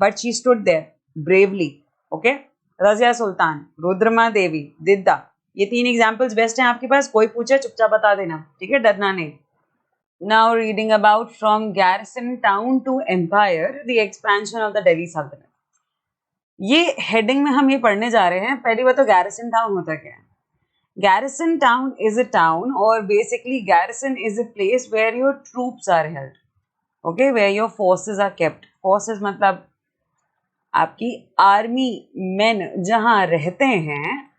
but she stood there bravely. Okay, Razia Sultan, Rudrama Devi, Didda, ये 3 एग्जाम्पल्स बेस्ट हैं आपके पास. कोई पूछे चुपचाप बता देना, ठीक है, डरना नहीं. Now reading about from garrison town to empire, the expansion of the Delhi Sultanate. ये हेडिंग में हम ये पढ़ने जा रहे हैं. पहली बात तो गैरिसन टाउन होता क्या है? Garrison town is a town, और basically garrison is a place where your troops are held. Okay, where your forces are kept. Forces मतलब आपकी आर्मी मेन जहां रहते हैं,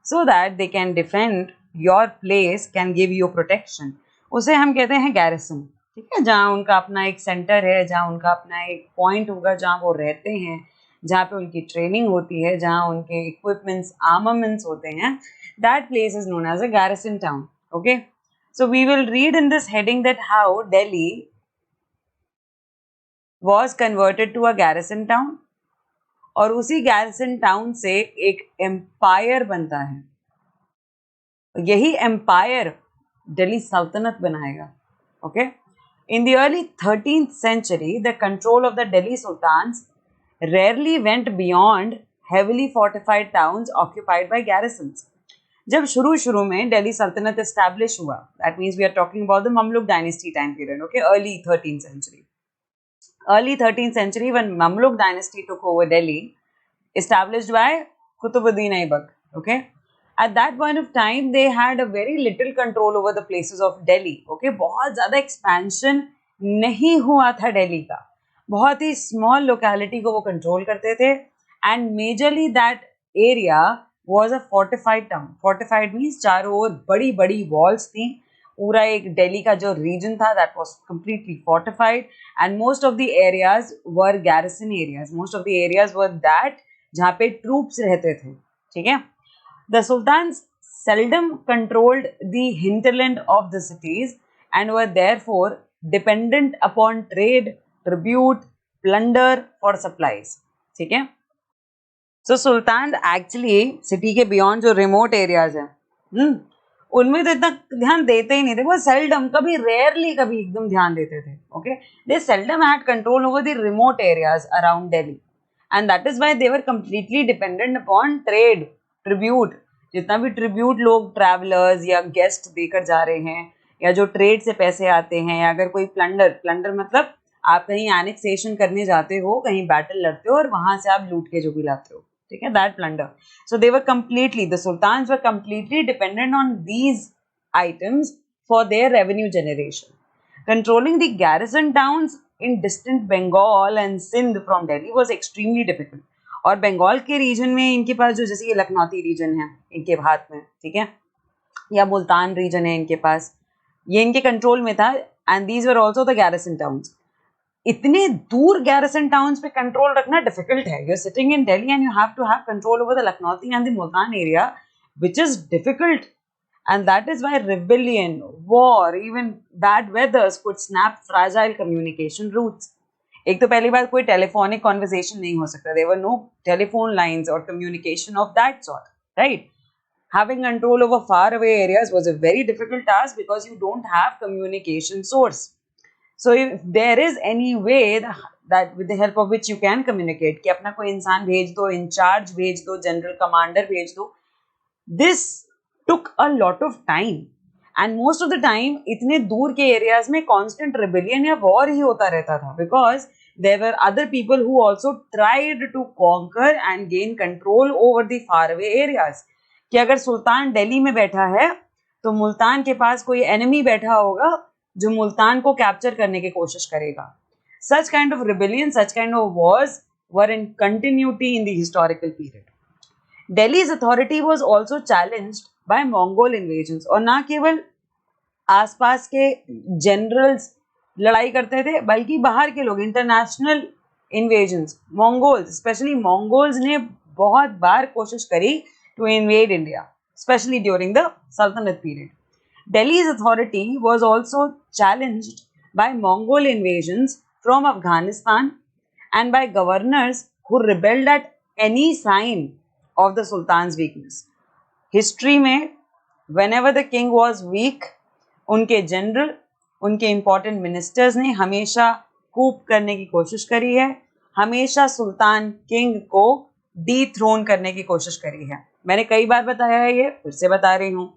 so that they can defend your place, can give you protection. उसे हम कहते हैं गैरिसन. ठीक है, जहाँ उनका अपना एक सेंटर है, जहाँ उनका अपना एक पॉइंट होगा, जहाँ वो रहते हैं, जहाँ पे उनकी ट्रेनिंग होती है, जहाँ उनके इक्विपमेंट्स, आर्मामेंट्स होते हैं. That place is known as a garrison town. Okay, so we will read in this heading that how Delhi was converted to a garrison town, और उसी गैरिसन टाउन से एक एम्पायर बनता है. यही एम्पायर दिल्ली सल्तनत बनाएगा. Okay, in the early 13th century the control of the Delhi sultans rarely went beyond heavily fortified towns occupied by garrisons. जब शुरू में दिल्ली सल्तनत एस्टैब्लिश हुआ, that means we are talking about the Mamluk dynasty time period. Okay, early 13th century when Mamluk dynasty took over Delhi, established by Qutbuddin Aibak. Okay, at that point of time they had a very little control over the places of Delhi. Okay, बहुत ज़्यादा expansion नहीं हुआ था दिल्ली का, बहुत ही small locality को वो control करते थे, and majorly that area was a fortified town. Fortified means चारों ओर बड़ी बड़ी walls थी. पूरा एक दिल्ली का जो region था that was completely fortified, and most of the areas were garrison areas. Most of the areas were that जहाँ पे troops रहते थे. ठीक है, the sultans seldom controlled the hinterland of the cities and were therefore dependent upon trade, tribute, plunder for supplies. ठीक है. सो सुल्तान actually city के beyond जो रिमोट एरियाज है उनमें तो इतना ध्यान देते ही नहीं थे. वो सेल्डम, कभी रेयरली कभी एकदम ध्यान देते थे. Okay. They seldom had control over the remote areas around Delhi and that is why they were completely dependent upon trade, tribute. जितना भी ट्रिब्यूट लोग ट्रैवलर्स या गेस्ट देकर जा रहे हैं, या जो ट्रेड से पैसे आते हैं, या अगर कोई प्लंडर मतलब आप कहीं एनेक्सेशन करने जाते हो, कहीं बैटल लड़ते हो और वहां से आप लूट के जो भी लाते हो, ठीक है, that plunder. So they were completely, the sultans were completely dependent on these items for their revenue generation. Controlling the garrison towns in distant Bengal and Sindh from Delhi was extremely difficult. और बंगाल के रीजन में इनके पास जो, जैसे ये लखनौती रीजन है इनके हाथ में, ठीक है, या मुल्तान रीजन है इनके पास, ये इनके कंट्रोल में था. And these were also the garrison towns. इतने दूर गैरिसन टाउन्स पे कंट्रोल रखना डिफिकल्ट है. You are sitting in Delhi and you have to have control over the Lakhnauti and the Multan area, which is difficult. And that is why rebellion, war, even bad weathers could snap fragile communication routes. एक तो पहली बात, कोई telephonic conversation नहीं हो सकता. There were no telephone lines or communication of that sort, right? Having control over far away areas was a very difficult task because you don't have communication source. So if there is any way that with the help of which you can communicate, कि अपना कोई इंसान भेज दो, in charge भेज दो, general commander भेज दो, this took a lot of time and most of the time इतने दूर के areas में constant rebellion या war ही होता रहता था, because there were other people who also tried to conquer and gain control over the faraway areas. कि अगर सुल्तान दिल्ली में बैठा है तो मुल्तान के पास कोई enemy बैठा होगा जो मुल्तान को कैप्चर करने की कोशिश करेगा. Such kind of rebellion, such kind of wars were in continuity in the historical period. Delhi's authority was also challenged by Mongol invasions. और ना केवल आसपास के जनरल्स लड़ाई करते थे, बल्कि बाहर के लोग, international invasions. Mongols, especially Mongols ने बहुत बार कोशिश करी to invade India, especially during the saltanat period. Delhi's authority was also challenged by Mongol invasions from Afghanistan and by governors who rebelled at any sign of the Sultan's weakness. History में whenever the king was weak, उनके general, उनके important ministers ने हमेशा कूप करने की कोशिश करी है, हमेशा सुल्तान किंग को dethrone करने की कोशिश करी है. मैंने कई बार बताया है, ये फिर से बता रही हूँ,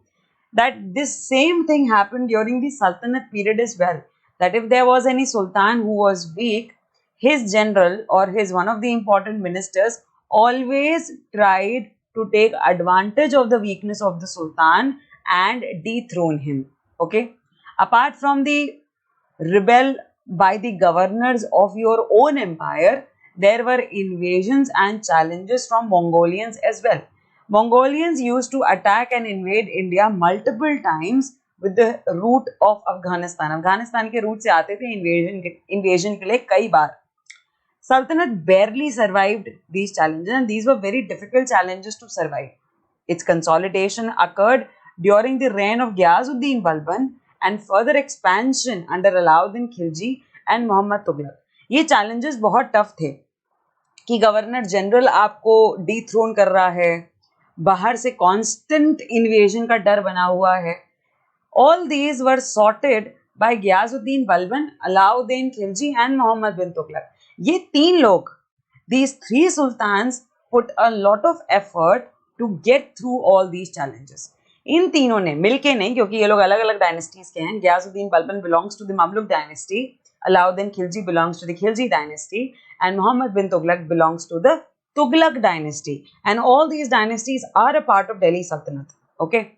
that this same thing happened during the Sultanate period as well. That if there was any sultan who was weak, his general or his one of the important ministers always tried to take advantage of the weakness of the sultan and dethrone him. Okay. Apart from the rebel by the governors of your own empire, there were invasions and challenges from Mongolians as well. Mongolians used to attack and invade India multiple times with the route of Afghanistan. Afghanistan के root से आते थे invasion के लिए कई बार. Sultanate barely survived these challenges, and these were very difficult challenges to survive. Its consolidation occurred during the reign of Ghiasuddin Balban and further expansion under Alauddin Khilji and Muhammad Tughlaq. ये challenges बहुत tough थे कि governor general आपको dethrone कर रहा है, बाहर से constant invasion का डर बना हुआ है. All these were sorted by Ghiasuddin Balban, Alauddin Khilji and Muhammad bin Tughlaq. ये तीन लोग, these three sultans put a lot of effort to get through all these challenges. इन तीनों ने मिलके नहीं, क्योंकि ये लोग अलग अलग डायनेस्टीज के हैं. Ghiasuddin Balban belongs to the Mamluk dynasty, Alauddin Khilji belongs to the Khilji dynasty, and Muhammad bin Tughlaq belongs to the Tughlaq dynasty. And all these dynasties are a part of Delhi Sultanate. Okay,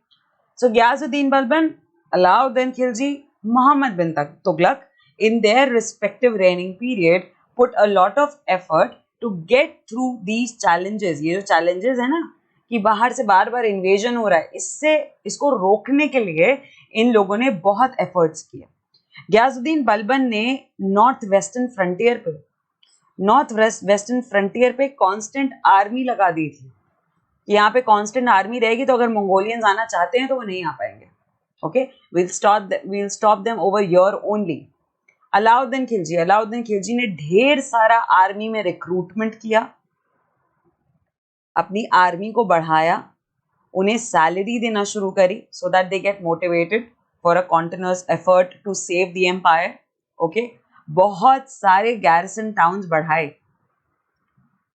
so Ghiasuddin Balban, Alauddin Khilji, Muhammad bin Tughlaq, in their respective reigning period, put a lot of effort to get through these challenges. ये जो challenges है ना कि बाहर से बार बार invasion हो रहा है, इसको रोकने के लिए इन लोगों ने बहुत efforts किए. Ghiasuddin Balban ने नॉर्थ वेस्टर्न फ्रंटियर पे कांस्टेंट आर्मी लगा दी थी. यहाँ पे कांस्टेंट आर्मी रहेगी तो अगर मंगोलियंस आना चाहते हैं तो वो नहीं आ पाएंगे. Okay, we'll stop them over here only. Alauddin Khilji ने ढेर सारा आर्मी में रिक्रूटमेंट किया, अपनी आर्मी को बढ़ाया, उन्हें सैलरी देना शुरू करी so that they get motivated for a continuous effort to save the empire. Okay, बहुत सारे गैरिसन टाउन्स बढ़ाए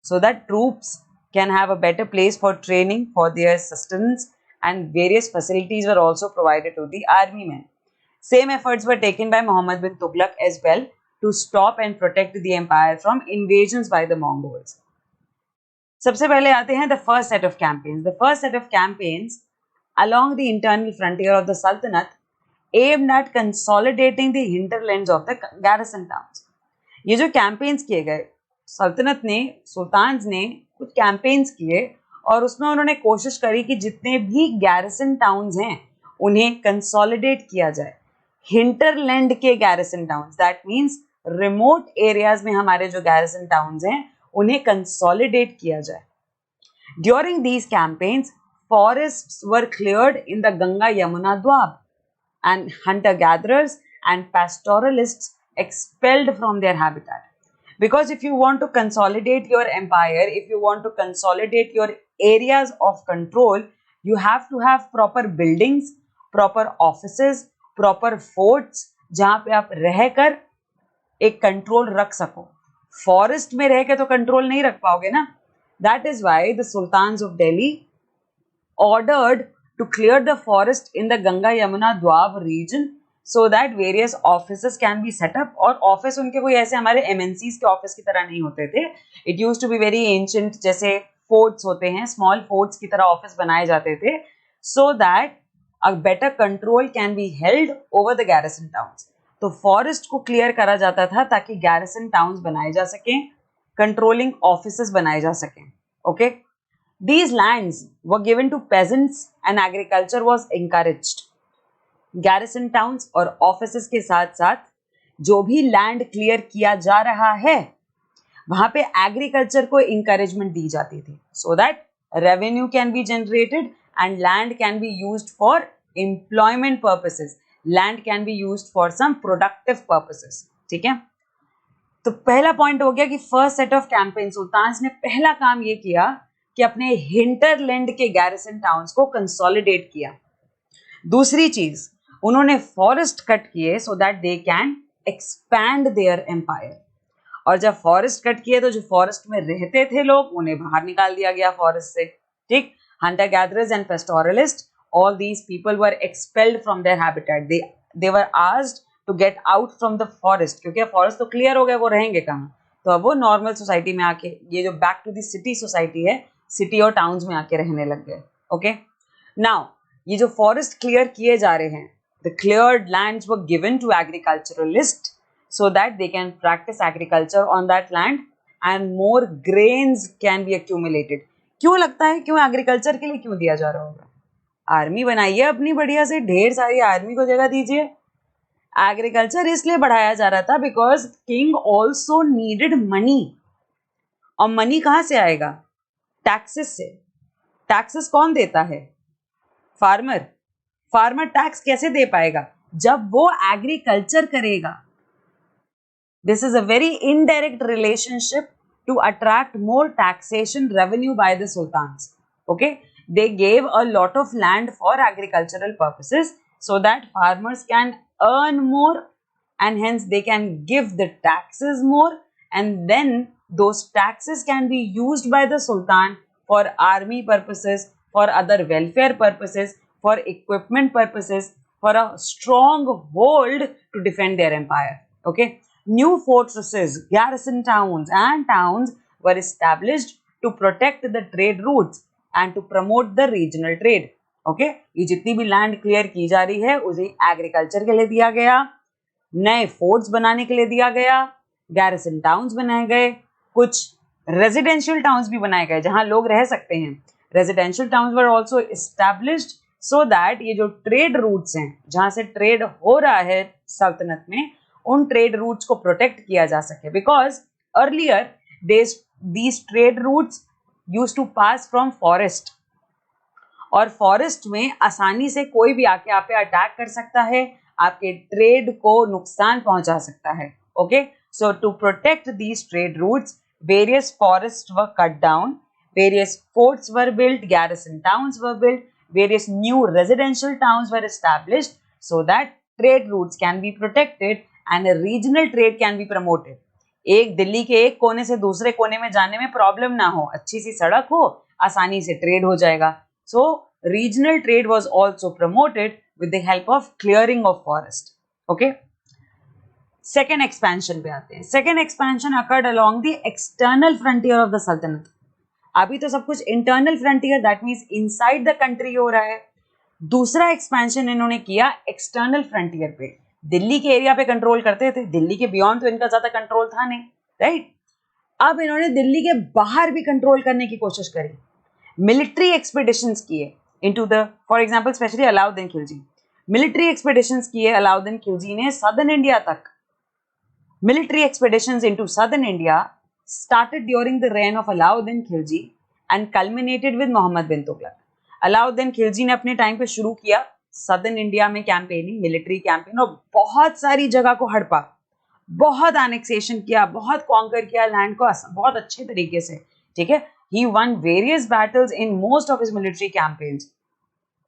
so that troops can have a better place for training, for their sustenance, and various facilities were also provided to the army men. Same efforts were taken by Muhammad bin Tughlaq as well to stop and protect the empire from invasions by the Mongols. सबसे पहले आते हैं the first set of campaigns. The first set of campaigns along the internal frontier of the Sultanate aimed at consolidating the hinterlands of the garrison towns. ये जो campaigns किए गए, सल्तनत ने, सुल्तान्स ने कुछ कैंपेन्स किए और उसमें उन्होंने कोशिश करी कि जितने भी गैरिसन टाउन्स हैं उन्हें कंसोलिडेट किया जाए. हिंटरलैंड के garrison towns, that means remote areas में हमारे जो गैरिसन टाउन्स हैं उन्हें कंसोलिडेट किया जाए. During these campaigns forests were cleared in the Ganga Yamuna Dwab and hunter gatherers and pastoralists expelled from their habitat. Because if you want to consolidate your empire, if you want to consolidate your areas of control, you have to have proper buildings, proper offices, proper forts, जहाँ पे आप रहकर एक control रख सको. Forest में रह के तो कंट्रोल नहीं रख पाओगे ना. That is why the Sultans of Delhi ordered to clear the forest in the Ganga Yamuna Dwab region so that various offices can be set up. और ऑफिस उनके कोई ऐसे हमारे MNCs के ऑफिस की तरह नहीं होते थे. It used to be very ancient, जैसे फोर्ट्स होते हैं, स्मॉल फोर्ट्स की तरह ऑफिस बनाए जाते थे so that a better control can be held over the garrison towns. तो फॉरेस्ट को क्लियर करा जाता था ताकि गैरिसन टाउन्स बनाए जा सकें, कंट्रोलिंग ऑफिसेस बनाए जा सकें. Okay, these lands were given to peasants and agriculture was encouraged. Garrison towns और ऑफिसेस के साथ साथ जो भी लैंड क्लियर किया जा रहा है वहां पे एग्रीकल्चर को इंकरेजमेंट दी जाती थी so that revenue can be generated and land can be used for employment purposes. Land can be used for some productive purposes. ठीक है, तो पहला पॉइंट हो गया कि first set of campaign, sultans ने पहला काम ये किया कि अपने हिंटरलैंड के गैरिसन टाउन्स को कंसोलिडेट किया. दूसरी चीज, उन्होंने फॉरेस्ट कट किए so that they can expand their empire. और जब फॉरेस्ट कट किए तो जो फॉरेस्ट में रहते थे लोग उन्हें बाहर निकाल दिया गया फॉरेस्ट से. ठीक, Hunter gatherers and pastoralist, all these people were expelled from their habitat. They were asked to get out from the forest, क्योंकि फॉरेस्ट तो क्लियर हो गया, वो रहेंगे कहाँ. तो अब वो नॉर्मल सोसाइटी में आके, ये जो back to the city society है, सिटी और टाउन्स में आके रहने लग गए. ओके, नाउ ये जो फॉरेस्ट क्लियर किए जा रहे हैं, the cleared lands were given to agriculturalists so that they can practice agriculture on that land and more grains can be accumulated. क्यों लगता है, क्यों एग्रीकल्चर के लिए क्यों दिया जा रहा होगा? आर्मी बनाइए अपनी बढ़िया से, ढेर सारी आर्मी को जगह दीजिए. एग्रीकल्चर इसलिए बढ़ाया जा रहा था because king also needed money. और मनी कहाँ से आएगा? टैक्सेस से. टैक्सेस कौन देता है? फार्मर. फार्मर टैक्स कैसे दे पाएगा? जब वो एग्रीकल्चर करेगा. This is a very indirect relationship to attract more taxation revenue by the sultans. Okay, they gave a lot of land for agricultural purposes so that farmers can earn more and hence they can give the taxes more, and then those taxes can be used by the sultan for army purposes, for other welfare purposes, for equipment purposes, for a strong hold to defend their empire. Okay, new fortresses, garrison towns and towns were established to protect the trade routes and to promote the regional trade. Okay, ये जितनी भी land clear की जा रही है उसे agriculture के लिए दिया गया, नए फोर्ट्स बनाने के लिए दिया गया, गैरिसन टाउन्स बनाए गए, कुछ रेजिडेंशियल टाउन्स भी बनाए गए जहां लोग रह सकते हैं. Residential towns were also established so that ये जो ट्रेड रूट्स हैं जहां से ट्रेड हो रहा है सल्तनत में, उन ट्रेड रूट्स को प्रोटेक्ट किया जा सके. Because earlier these trade roots used to pass from forest, और फॉरेस्ट में आसानी से कोई भी आके आप पे अटैक कर सकता है, आपके ट्रेड को नुकसान पहुंचा सकता है. Okay, so to protect these trade routes various forest were cut down, various forts were built, garrison towns were built, various new residential towns were established so that trade routes can be protected and a regional trade can be promoted. एक दिल्ली के एक कोने से दूसरे कोने में जाने में प्रॉब्लम ना हो, अच्छी सी सड़क हो, आसानी से ट्रेड हो जाएगा. So regional trade was also promoted with the help of clearing of forest. Okay. Second expansion पे आते हैं. Second expansion occurred along the external frontier of the Sultanate. अभी तो सब कुछ internal frontier, that means inside the country हो रहा है. दूसरा एक्सपेंशन इन्होंने किया एक्सटर्नल फ्रंटियर पे. दिल्ली के एरिया पे कंट्रोल करते थे, दिल्ली के बियॉन्ड तो इनका ज्यादा कंट्रोल था नहीं, राइट. अब इन्होंने दिल्ली के बाहर भी कंट्रोल करने की कोशिश करी. मिलिट्री एक्सपेडिशंस किए into the, for example specially Alauddin Khilji, military expeditions किए अलाउद्दीन खिलजी ने सदर्न इंडिया तक. Military expeditions into southern India started during the reign of Alauddin Khilji and culminated with Muhammad bin Tughlaq. Alauddin Khilji ने अपने time पे शुरू किया southern India में campaigning, military campaign, और बहुत सारी जगह को हड़पा, बहुत एनेक्सेशन किया, बहुत कॉन्कर किया लैंड को बहुत अच्छे तरीके से. ठीक है, he won various battles in most of his military campaigns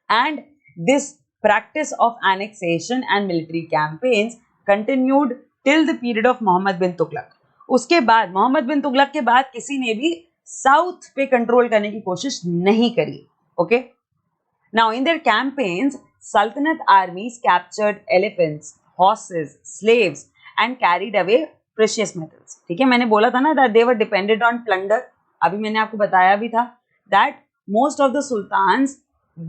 and this practice of annexation and military campaigns continued till the period of Muhammad bin Tughlaq. उसके बाद मोहम्मद बिन तुगलक के बाद किसी ने भी साउथ पे कंट्रोल करने की कोशिश नहीं करी. Okay, now in their campaigns सल्तनत armies captured elephants, horses, slaves and carried away precious metals. ठीक है, मैंने बोला था ना that they were depended on plunder. अभी मैंने आपको बताया भी था that most of the sultans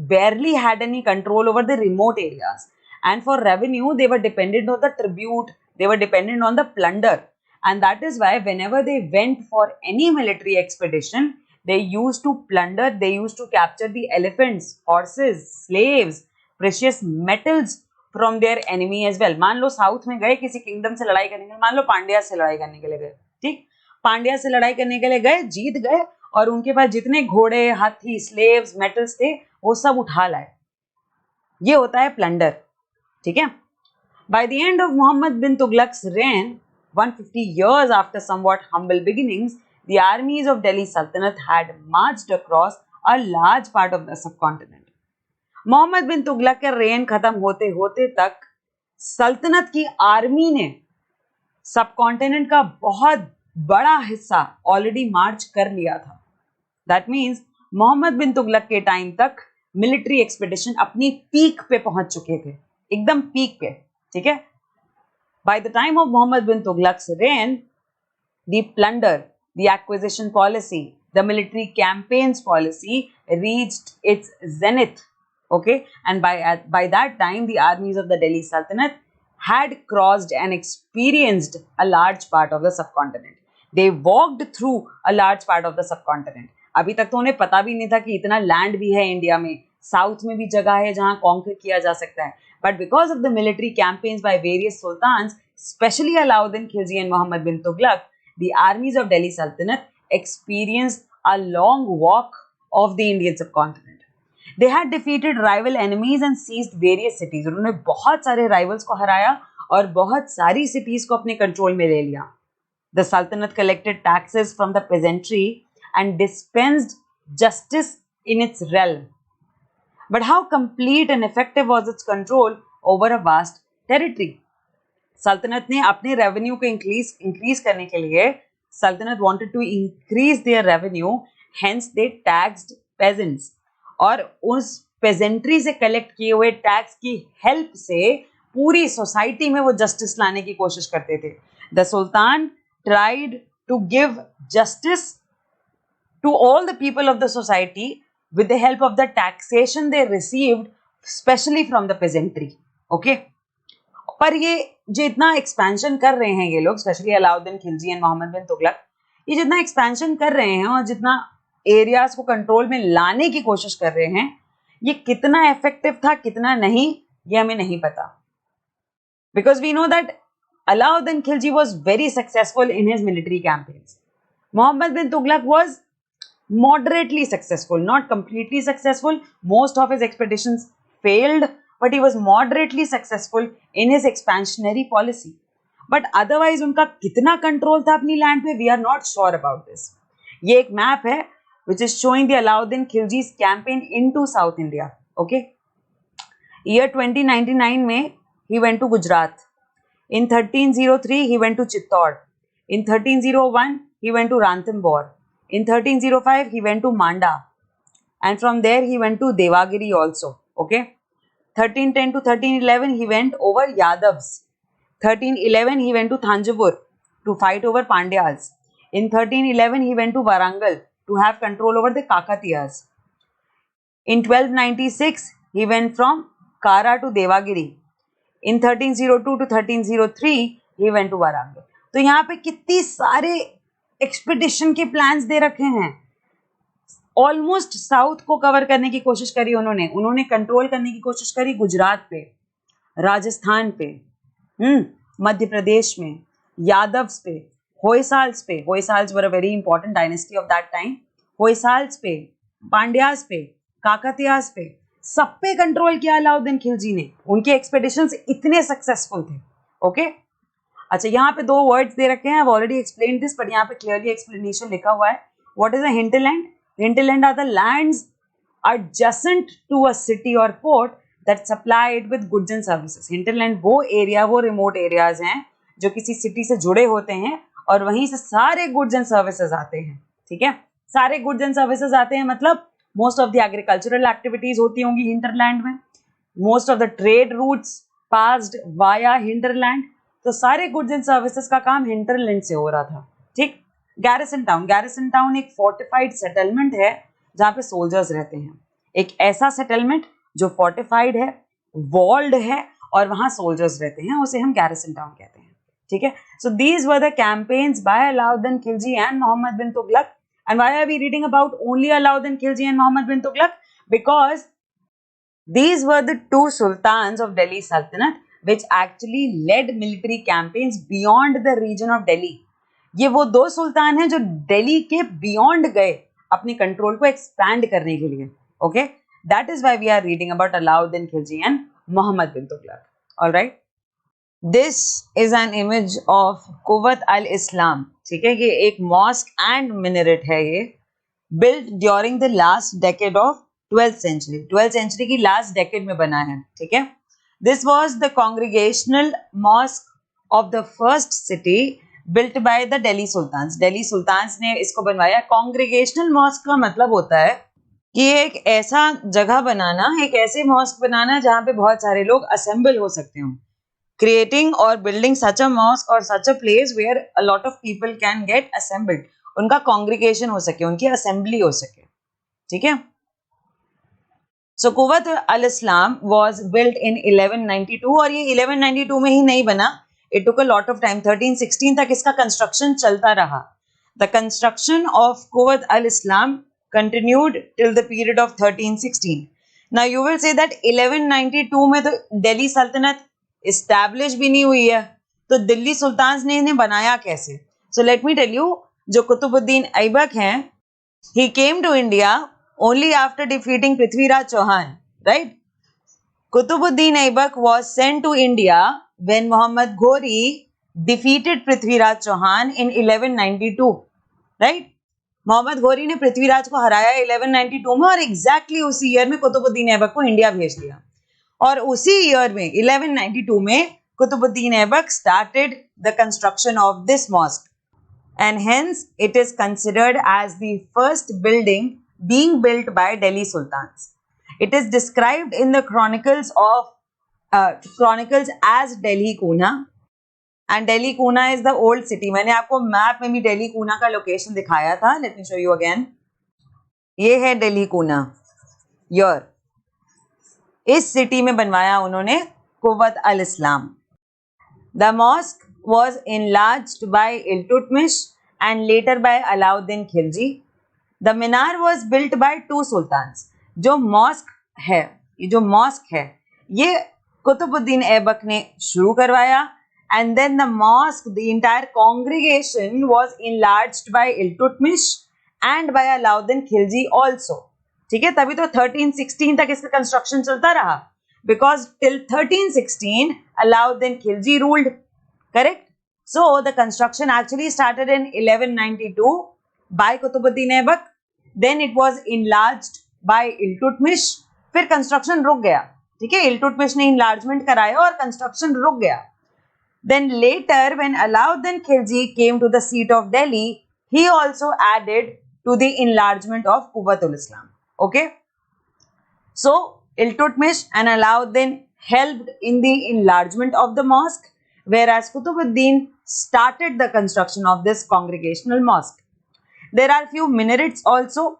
barely had any control over the remote areas, and for revenue they were dependent on the tribute, they were dependent on the plunder. And that is why whenever they went for any military expedition, they used to plunder, they used to capture the elephants, horses, slaves, precious metals from their enemy as well. मान लो south में गए, किसी kingdom से लड़ाई करने के लिए, मान लो पांड्या से लड़ाई करने के लिए गए, ठीक, पांड्या से लड़ाई करने के लिए गए, जीत गए, और उनके पास जितने घोड़े, हाथी, स्लेव्स, मेटल्स थे वो सब उठा लाए. ये होता है प्लंडर. ठीक है. By the end of Muhammad bin Tughlaq's reign, 150 years after somewhat humble beginnings, the armies of Delhi Sultanate had marched across a large part of the subcontinent. Mohammad bin Tughlaq के रेन खत्म होते होते तक सल्तनत की आर्मी ने सबकॉन्टिनेंट का बहुत बड़ा हिस्सा ऑलरेडी मार्च कर लिया था. दैट मीन्स मोहम्मद बिन तुगलक के टाइम तक मिलिट्री एक्सपेडिशन अपनी पीक पे पहुंच चुके थे, एकदम पीक पे. ठीक है. By the time of Muhammad bin Tughlaq's reign, the plunder, the acquisition policy, the military campaigns policy reached its zenith. Okay, and by that time, the armies of the Delhi Sultanate had crossed and experienced a large part of the subcontinent. They walked through a large part of the subcontinent. अभी तक तो उन्हें पता भी नहीं था कि इतना लैंड भी है इंडिया में, साउथ में भी जगह है जहां कॉन्कर किया जा सकता है. But because of the military campaigns by various sultans, especially Alauddin Khilji and Muhammad bin Tughlaq, the armies of Delhi Sultanate experienced a long walk of the Indian subcontinent. They had defeated rival enemies and seized various cities. उन्होंने बहुत सारे rivals को हराया और बहुत सारी cities को अपने control में ले लिया. The Sultanate collected taxes from the peasantry and dispensed justice in its realm. But how complete and effective was its control over a vast territory? सल्तनत ने अपने रेवेन्यू को इंक्रीज करने के लिए, saltanat wanted to increase their revenue, hence they taxed peasants, और उस pageantry से कलेक्ट किए हुए टैक्स की हेल्प से पूरी सोसाइटी में वो जस्टिस लाने की कोशिश करते थे. The sultan tried to give justice to all the people of the society with the help of the taxation they received, especially from the peasantry. Okay? पर ये जितना एक्सपेंशन कर रहे हैं ये लोग, स्पेशली अलाउद्दीन खिलजी एंड मोहम्मद बिन तुगलक, ये जितना एक्सपेंशन कर रहे हैं और जितना एरियाज को कंट्रोल में लाने की कोशिश कर रहे हैं, ये कितना इफेक्टिव था कितना नहीं, ये हमें नहीं पता. Because we know that Alauddin Khilji was very successful in his military campaigns. Mohammed bin Tughlaq was moderately successful, not completely successful. Most of his expeditions failed, but he was moderately successful in his expansionary policy. But otherwise उनका कितना control था अपनी land पे, we are not sure about this. ये एक map है which is showing the Alauddin Khilji's campaign into South India. Okay. Year 2099 में he went to Gujarat. In 1303 he went to Chittor. In 1301 he went to Ranthambore. In 1305 he went to Manda. And from there he went to Devagiri also. Okay. 1310 to 1311 he went over Yadavs. 1311 he went to Thanjavur to fight over Pandyas. In 1311 he went to Warangal to have control over the Kakatiyas. In 1296 he went from Kara to Devagiri. In 1302 to 1303 he went to Warangal. तो यहाँ पे कितनी सारे expedition के plans दे रखे हैं. Almost south को cover करने की कोशिश करी उन्होंने कंट्रोल करने की कोशिश करी गुजरात पे, राजस्थान पे, मध्य प्रदेश में, यादव्स पे, Hoysalas were a very important dynasty of that time, Hoysalas पे, पांड्यास पे, काकतियास पे, सब पे कंट्रोल किया अलाउद्दीन खिलजी ने. उनके एक्सपेडिशंस इतने सक्सेसफुल थे. ओके. अच्छा, यहाँ पे दो वर्ड्स दे रखे हैं, I've already explained this, but यहाँ पे क्लियरली एक्सप्लेनेशन लिखा हुआ है. What is a hinterland? Hinterland are the lands adjacent to a city or port that supply it with goods and services. Hinterland वो एरिया, वो remote areas हैं जो किसी सिटी से जुड़े होते हैं और वहीं से सारे गुड्स एंड सर्विसेज आते हैं. ठीक है, सारे गुड्स एंड सर्विसेज आते हैं, मतलब most of the agricultural activities होती होंगी हिंटरलैंड में, most of the trade routes passed via hinterland. तो सारे गुड्स एंड सर्विसेज का काम हिंटरलैंड से हो रहा था. ठीक. गैरिसन टाउन एक फोर्टिफाइड सेटलमेंट है जहाँ पे सोल्जर्स रहते हैं. एक ऐसा सेटलमेंट जो फोर्टिफाइड है, वॉल्ड है और वहाँ सोल्जर्स रहते हैं, उसे हम गैरिसन टाउन कहते हैं. ठीक है. So these were the campaigns by Alauddin Khilji and Mohammed bin Tughlaq. And why are we reading about only Alauddin Khilji and Muhammad bin Tughlaq? Because these were the two sultans of Delhi Sultanate which actually led military campaigns beyond the region of Delhi. ये वो दो सुल्तान हैं जो दिल्ली के beyond गए अपनी control को expand करने के लिए. Okay. That is why we are reading about Alauddin Khilji and Mohammed bin Tughlaq. Alright. This is an image of Quwwat al इस्लाम. ठीक है, ये एक मॉस्क एंड मिनरेट है. ये built during the last decade of 12th century की लास्ट डेकेड में बना है. ठीक है. This was the congregational mosque of the first city built by the Delhi sultans ने इसको बनवाया. कांग्रीगेशनल मॉस्क का मतलब होता है कि एक ऐसा जगह बनाना, एक ऐसे मॉस्क बनाना जहाँ पे बहुत सारे लोग असेंबल हो सकते हो. Creating or building such a mosque or such a place where a lot of people can get assembled. उनका congregation हो सके, उनकी assembly हो सके. ठीक है. So Quwwat al-Islam was built in 1192 और ये 1192 में ही नहीं बना. It took a lot of time. 1316 तक इसका construction चलता रहा. The construction of Quwwat al-Islam continued till the period of 1316. Now you will say that 1192 में तो दिल्ली सल्तनत इस्टेब्लिश भी नहीं हुई है, तो दिल्ली सुल्तान ने इन्हें बनाया कैसे? So let me tell you. जो कुतुबुद्दीन ऐबक हैं, he came to India only after defeating Prithviraj Chauhan. Right. Qutbuddin Aibak was sent to India when Mohammad Ghori defeated Prithviraj Chauhan in 1192. Right. Mohammad Ghori ने पृथ्वीराज को हराया 1192 में और एग्जैक्टली उसी ईयर में कुतुबुद्दीन ऐबक को इंडिया भेज दिया. और उसी ईयर में 1192 में Qutubuddin Aibak started the construction of this mosque and hence it is considered as the first building being built by Delhi Sultans. It is described in the chronicles as Delhi Kuna and Delhi Kuna is the old city. मैंने आपको map में भी Delhi Kuna का location दिखाया था. Let me show you again. ये है Delhi Kuna. Here. इस सिटी में बनवाया उन्होंने Quwwat al Islam. The mosque was enlarged by Iltutmish and later by Alauddin Khilji. The minar was built by two sultans. जो मॉस्क है, ये कुतुबुद्दीन ऐबक ने शुरू करवाया and then the mosque, the entire congregation was enlarged by Iltutmish and by Alauddin Khilji also. ठीक है, तभी तो 1316 तक इसका कंस्ट्रक्शन चलता रहा. because till 1316 Alauddin Khilji ruled. Correct? So the construction actually started in 1192 by Qutbuddin Aibak. Then it was enlarged by Iltutmish. फिर construction रुक गया. ठीक है, इल्तुतमिश ने enlargement कराया और कंस्ट्रक्शन रुक गया. Then later when Alauddin Khilji came to the seat of Delhi, he also added to the enlargement of Quwwatul Islam. Okay, so Iltutmish and Alauddin helped in the enlargement of the mosque, whereas Qutbuddin started the construction of this congregational mosque. There are few minarets also.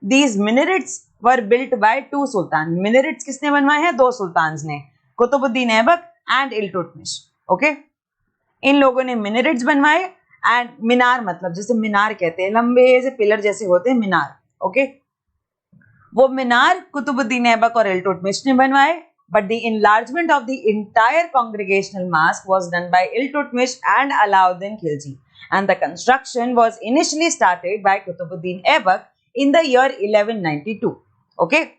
These minarets were built by two sultans. Minarets किसने बनवाए हैं? दो sultans ने, Qutubuddin Aibak and Iltutmish. Okay, इन लोगों ने minarets बनवाए. And मीनार मतलब जैसे मीनार कहते हैं, लंबे से पिलर जैसे होते हैं मीनार. ओके, वो मीनार कुतुबुद्दीन ऐबक और इल्तुतमिश ने बनवाए. But the enlargement of the entire congregational mosque was done by Iltutmish and Alauddin Khilji, and the construction was initially started by Qutbuddin Aibak in the year 1192. Okay,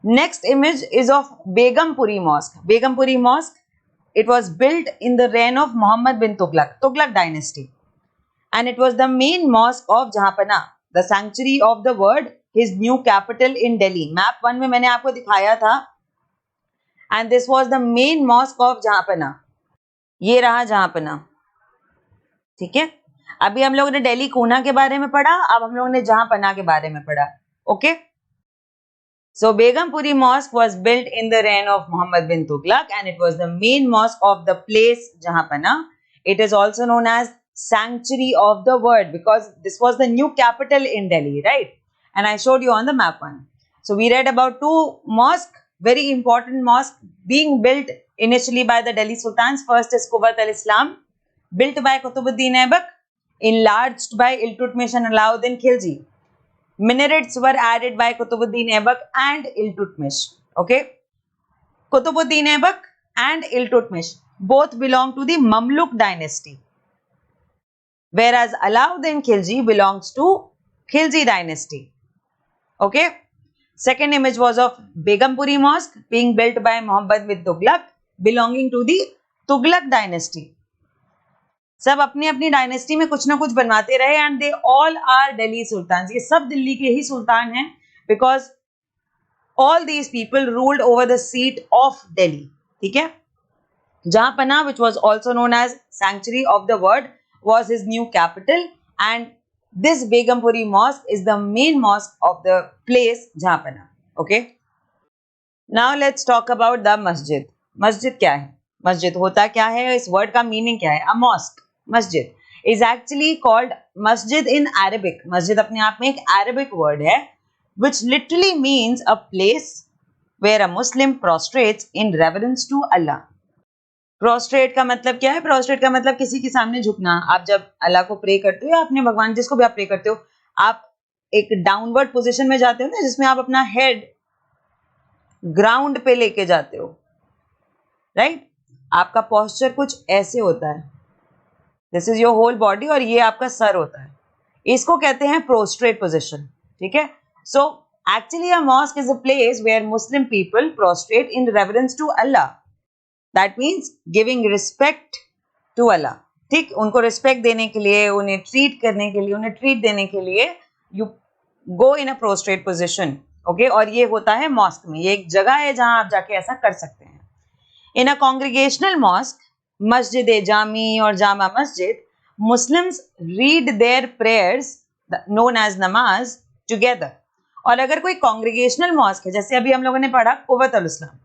next image is of Begumpuri Mosque. Begumpuri Mosque, it was built in the reign of Muhammad bin Tughlaq dynasty, and it was the main mosque of Jahanpana, the sanctuary of the word, his new capital in Delhi. Map 1 में मैंने आपको दिखाया था. And this was the main mosque of Jahanpana. ये रहा जहांपना. ठीक है, अभी हम लोगों ने दिल्ली कूना के बारे में पढ़ा, अब हम लोगों ने जहांपना के बारे में पढ़ा. Okay, so Begumpuri Mosque was built in the reign of Muhammad bin Tughlaq, and it was the main mosque of the place Jahanpana. It is also known as sanctuary of the word because this was the new capital in Delhi, right? And I showed you on the map 1. So we read about two mosques, very important mosque being built initially by the Delhi Sultans. First is Quwwat al-Islam, built by Qutbuddin Aibak, enlarged by Iltutmish and Alauddin Khilji. Minarets were added by Qutbuddin Aibak and Iltutmish. Okay, Qutbuddin Aibak and Iltutmish both belong to the Mamluk dynasty, whereas Alauddin Khilji belongs to Khilji dynasty. Okay, second image was of Begumpuri Mosque being built by Muhammad bin Tughlaq, belonging to the Tughlaq dynasty. सब अपनी अपनी dynasty में कुछ ना कुछ बनवाते रहे, and they all are Delhi sultan. ये सब दिल्ली के ही सुल्तान हैं, because all these people ruled over the seat of Delhi. ठीक है, Jahanpanah, which was also known as sanctuary of the world, was his new capital, and this Begumpuri mosque is the main mosque of the place Jahanpanah. Okay, now let's talk about the मस्जिद. मस्जिद क्या है? मस्जिद होता क्या है? इस वर्ड का मीनिंग क्या है? A mosque. मस्जिद इज एक्चुअली कॉल्ड मस्जिद इन अरेबिक. मस्जिद अपने आप में एक अरेबिक वर्ड है, which literally means a place where a Muslim prostrates in reverence to Allah. Prostrate का मतलब क्या है? Prostrate का मतलब किसी के सामने झुकना. आप जब अल्लाह को प्रे करते हो या अपने भगवान जिसको भी आप प्रे करते हो, आप एक डाउनवर्ड पोजीशन में जाते हो ना, जिसमें आप अपना हेड ग्राउंड पे लेके जाते हो, राइट? आपका पोस्चर कुछ ऐसे होता है. This is your whole body और ये आपका सर होता है. इसको कहते हैं प्रोस्ट्रेट पोजिशन. ठीक है, so actually a mosque is a place where Muslim people prostrate in reference to Allah. That means giving respect to Allah. ठीक, उनको रिस्पेक्ट देने के लिए, उन्हें ट्रीट करने के लिए, उन्हें ट्रीट देने के लिए you go in a prostate position. Okay, और ये होता है मॉस्क में. ये एक जगह है जहां आप जाके ऐसा कर सकते हैं. इन अ कॉन्ग्रीगेशनल मॉस्क, मस्जिद जामी और Jama Masjid, Muslims read their prayers known as namaz together. और अगर कोई कॉन्ग्रीगेशनल मॉस्क है, जैसे अभी हम लोगों ने पढ़ा कुव्वतुल इस्लाम,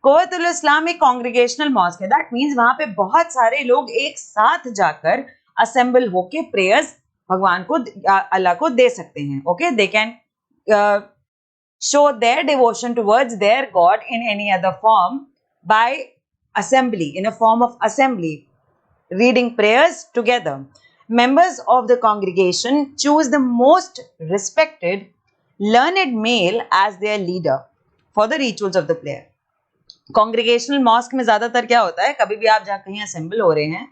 कुव्वतुल इस्लाम एक कॉन्ग्रीगेशनल मॉस्क है. दैट मीन्स वहां पे बहुत सारे लोग एक साथ जाकर असेंबल होके प्रेयर्स भगवान को, अल्लाह को दे सकते हैं. Okay, they can show their devotion towards their God in any other form by assembly, in a form of assembly, reading prayers together. Members of the congregation choose the most respected learned male as their leader for the rituals of the prayer. Congregational mosque में ज्यादातर क्या होता है, कभी भी आप जहाँ कहीं assemble हो रहे हैं,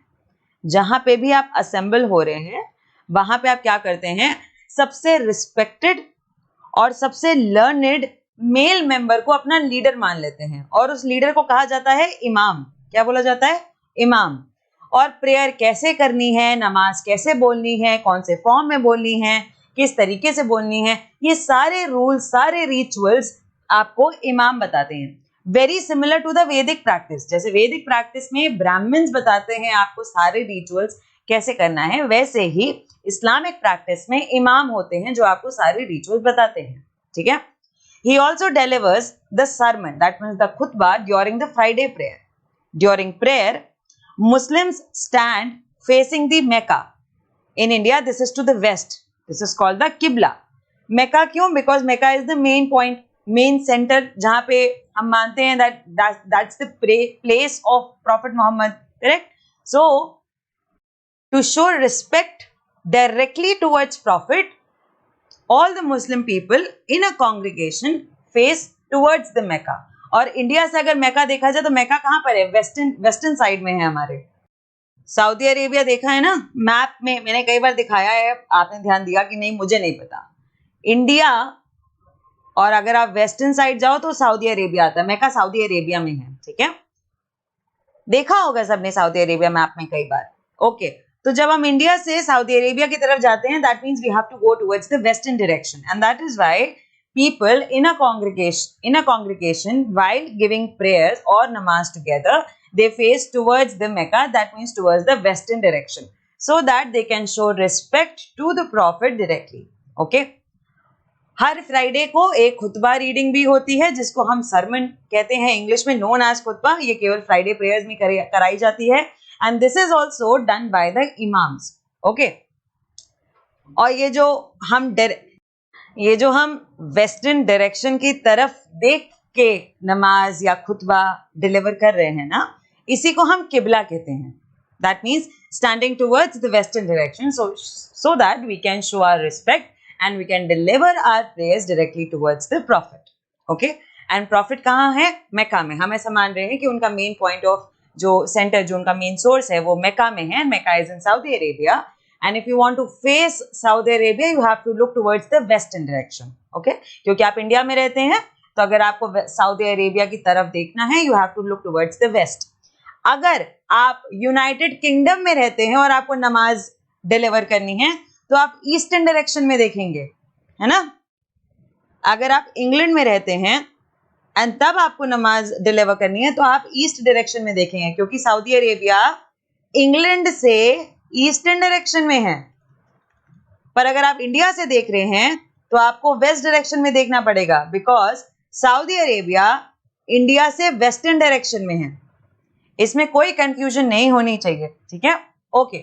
जहां पे भी आप assemble हो रहे हैं, वहां पे आप क्या करते हैं, सबसे respected और सबसे learned मेल मेंबर को अपना लीडर मान लेते हैं और उस लीडर को कहा जाता है इमाम। क्या बोला जाता है? इमाम। और प्रेयर कैसे करनी है, नमाज कैसे बोलनी है, कौन से फॉर्म में बोलनी है, किस तरीके से बोलनी है, ये सारे रूल्स, सारे रिचुअल्स आपको इमाम बताते हैं। वेरी सिमिलर टू द वैदिक प्रैक्टिस। जैसे वैदिक प्रैक्टिस में ब्राह्मण्स बताते हैं आपको सारे रिचुअल्स कैसे करना है, वैसे ही इस्लामिक प्रैक्टिस में इमाम होते हैं जो आपको सारे रिचुअल्स बताते हैं। ठीक है। He also delivers the sermon, that means the khutbah, during the Friday prayer. During prayer, Muslims stand facing the Mecca. In India, this is to the west. This is called the Qibla. Mecca क्यों? Because Mecca is the main point, main center, जहाँ पे हम मानते हैं that's the place of Prophet Muhammad. Correct? So, to show respect directly towards Prophet, all the Muslim people in a congregation face towards the Mecca. और India से अगर मैका देखा जाए तो मैका कहाँ पर है? वेस्टर्न साइड में है हमारे। सऊदी अरेबिया देखा है ना मैप में, मैंने कई बार दिखाया है, आपने ध्यान दिया कि नहीं मुझे नहीं पता। इंडिया और अगर आप वेस्टर्न साइड जाओ तो सऊदी अरेबिया आता है। मैका सऊदी अरेबिया में है। ठीक है, देखा होगा सबने सऊदी अरेबिया मैप में कई बार। ओके, तो जब हम इंडिया से सऊदी अरेबिया की तरफ जाते हैं, that means we have to go towards the western direction, and that is why people in a congregation while giving prayers or namaz together, they face towards the Mecca, that means towards the western direction, so that they can show respect to the prophet directly. Okay, her Friday को एक खुतबा reading भी होती है जिसको हम सरमन कहते हैं, English में नोन एज खुतबा। ये केवल फ्राइडे प्रेयर्स में कराई जाती है, and this is also done by the imams. Okay, और ये जो हम वेस्टर्न डायरेक्शन की तरफ देख के नमाज या खुतबा डिलीवर कर रहे हैं ना, इसी को हम किबला कहते हैं। That means standing towards the western direction so that we can show our respect and we can deliver our prayers directly towards the prophet. Okay, and prophet कहाँ है? मैका में। हम ऐसा मान रहे हैं कि उनका मेन पॉइंट ऑफ जो सेंटर, जो उनका मेन सोर्स है वो मैका में है। Mecca is in Saudi Arabia, and if you want to face Saudi Arabia, you have to look towards the western direction. Okay, क्योंकि आप इंडिया में रहते हैं तो अगर आपको सऊदी अरेबिया की तरफ देखना है, you have to look towards the west. अगर आप यूनाइटेड किंगडम में रहते हैं और आपको नमाज डिलीवर करनी है तो आप ईस्टर्न डायरेक्शन में देखेंगे, है ना। अगर आप इंग्लैंड में रहते हैं एंड तब आपको नमाज डिलीवर करनी है तो आप ईस्ट डायरेक्शन में देखेंगे, क्योंकि सऊदी अरेबिया इंग्लैंड से ईस्टर्न डायरेक्शन में है। पर अगर आप इंडिया से देख रहे हैं तो आपको वेस्ट डायरेक्शन में देखना पड़ेगा, बिकॉज सऊदी अरेबिया इंडिया से वेस्टर्न डायरेक्शन में है। इसमें कोई कंफ्यूजन नहीं होनी चाहिए। ठीक है, ओके,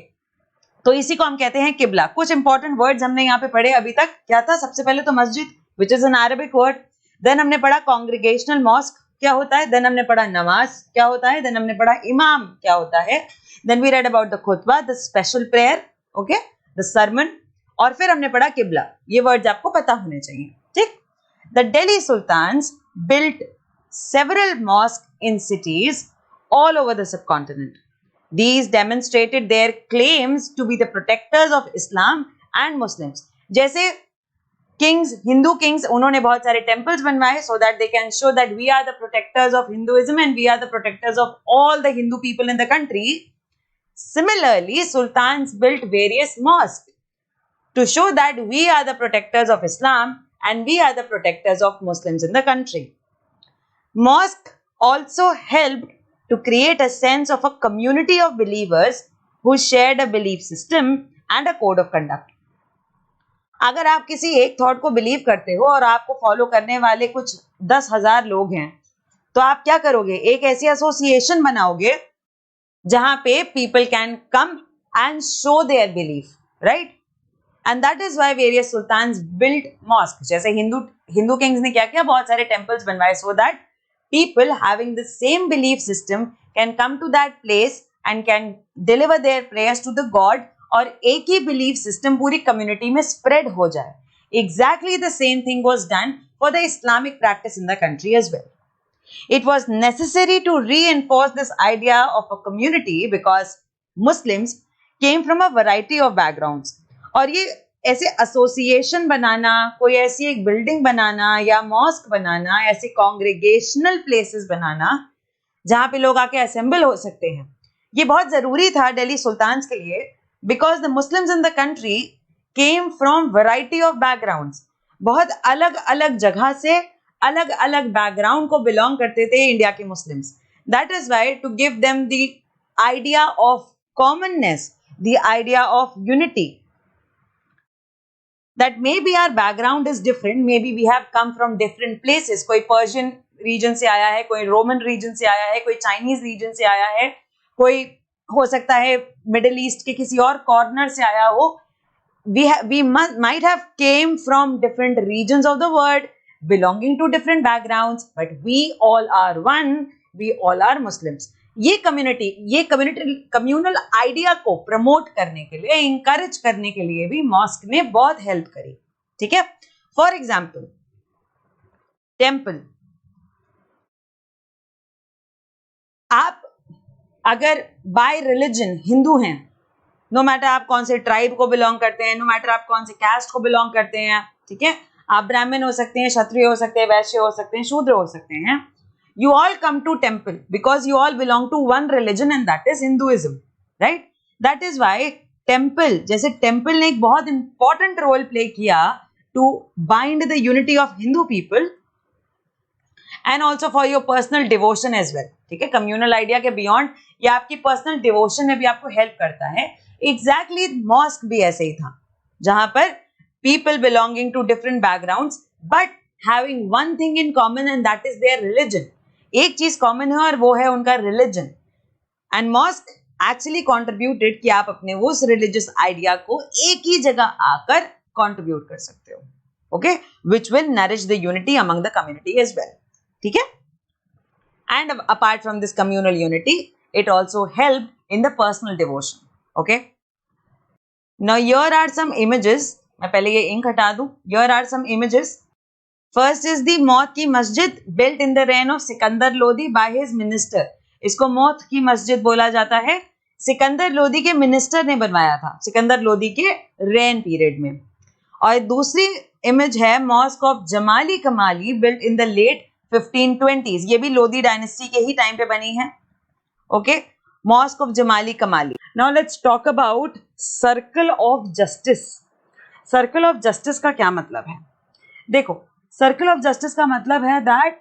तो इसी को हम कहते हैं किबला। कुछ इंपॉर्टेंट वर्ड्स हमने यहाँ पे पढ़े अभी तक। क्या था? सबसे पहले तो masjid, which is an Arabic word. Then हमने पढ़ा कॉन्ग्रीगेशनल मॉस्क क्या होता है। देन हमने पढ़ा नमाज क्या होता है। देन हमने पढ़ा इमाम क्या होता है। Then we read about the khutbah, the special prayer, okay, the sermon, और फिर हमने पढ़ा किबला। ये वर्ड्स आपको पता होने चाहिए। ठीक, the Delhi Sultans built several mosques in cities all over the subcontinent. These demonstrated their claims to be the protectors of Islam and Muslims. जैसे किंग्स, हिंदू किंग्स, उन्होंने बहुत सारे टेम्पल्स बनवाए so that they can show that we are the protectors of Hinduism and we are the protectors of all the Hindu people in the country. Similarly, sultans built various mosques to show that we are the protectors of Islam and we are the protectors of Muslims in the country. Mosque also helped to create a sense of a community of believers who shared a belief system and a code of conduct. अगर आप किसी एक thought को believe करते हो और आपको follow करने वाले कुछ 10,000 लोग हैं तो आप क्या करोगे? एक ऐसी एसोसिएशन बनाओगे जहां पे people can come and show their belief, right? And that is why various sultans built mosques. जैसे हिंदू किंग्स ने क्या किया? बहुत सारे टेम्पल्स बनवाए so that people having the same belief system can come to that place and can deliver their prayers to the God, और एक ही belief system पूरी कम्युनिटी में स्प्रेड हो जाए। Exactly the same thing was done for the Islamic practice in the country as well. It was necessary to reinforce this idea of a community because Muslims came from a variety of backgrounds. और ये ऐसे association बनाना, कोई ऐसी एक building बनाना या mask बनाना, ऐसे congregational places बनाना जहां पे लोग आके असेंबल हो सकते हैं, ये बहुत जरूरी था दिल्ली सुल्तान्स के लिए, because the Muslims in the country came from variety of backgrounds, बहुत अलग अलग जगह से अलग अलग बैकग्राउंड को बिलोंग करते थे इंडिया के Muslims. That is why to give them the idea of commonness, the idea of unity, that maybe our background is different, maybe we have come from different places, कोई Persian reason से आया है, कोई Roman reason से आया है, कोई Chinese reason से आया है, कोई हो सकता है मिडिल ईस्ट के किसी और कॉर्नर से आया हो. we might have came from different regions of the world, belonging to different backgrounds, but we all are one, we all are Muslims. ये कम्युनल आइडिया को प्रमोट करने के लिए, इंकरेज करने के लिए भी मॉस्क ने बहुत हेल्प करी. ठीक है. फॉर एग्जाम्पल टेम्पल, आप अगर बाय रिलीजन हिंदू हैं, नो मैटर आप कौन से ट्राइब को बिलोंग करते हैं, नो मैटर आप कौन से कास्ट को बिलोंग करते हैं, ठीक है, आप ब्राह्मण हो सकते हैं, क्षत्रिय हो सकते हैं, वैश्य हो सकते हैं, शूद्र हो सकते हैं, you all come to temple because you all belong to one religion and that is Hinduism, right? That is why temple, जैसे temple ने एक बहुत important role play किया to bind the unity of Hindu people and also for your personal devotion as well. ठीक है, communal idea के beyond ये आपकी personal devotion में भी आपको help करता है. Exactly mosque भी ऐसे ही था, जहां पर people belonging to different backgrounds but having one thing in common and that is their religion. एक चीज कॉमन है और वो है उनका religion. And mosque actually contributed कि आप अपने उस रिलीजियस आइडिया को एक ही जगह आकर कॉन्ट्रीब्यूट कर सकते हो. Okay, which will nourish the unity among the community as well. ठीक है. And apart from this communal unity it also help in the personal devotion. Okay, now here are some images. मैं पहले ये ink हटा दूं. Here are some images. First is the Moth ki Masjid built in the reign of Sikandar Lodhi by his minister. इसको मौत की मस्जिद बोला जाता है. सिकंदर लोधी के मिनिस्टर ने बनवाया था, सिकंदर लोधी के रेन पीरियड में. और दूसरी इमेज है मॉस्क ऑफ जमाली कमाली built in the late 1520s. ये भी लोधी डायनेस्टी के ही टाइम पे बनी है. ओके, मॉस्क ऑफ जमाली कमाली. Now let's talk about circle of justice. Circle of justice का क्या मतलब है? देखो, सर्कल ऑफ जस्टिस का मतलब है that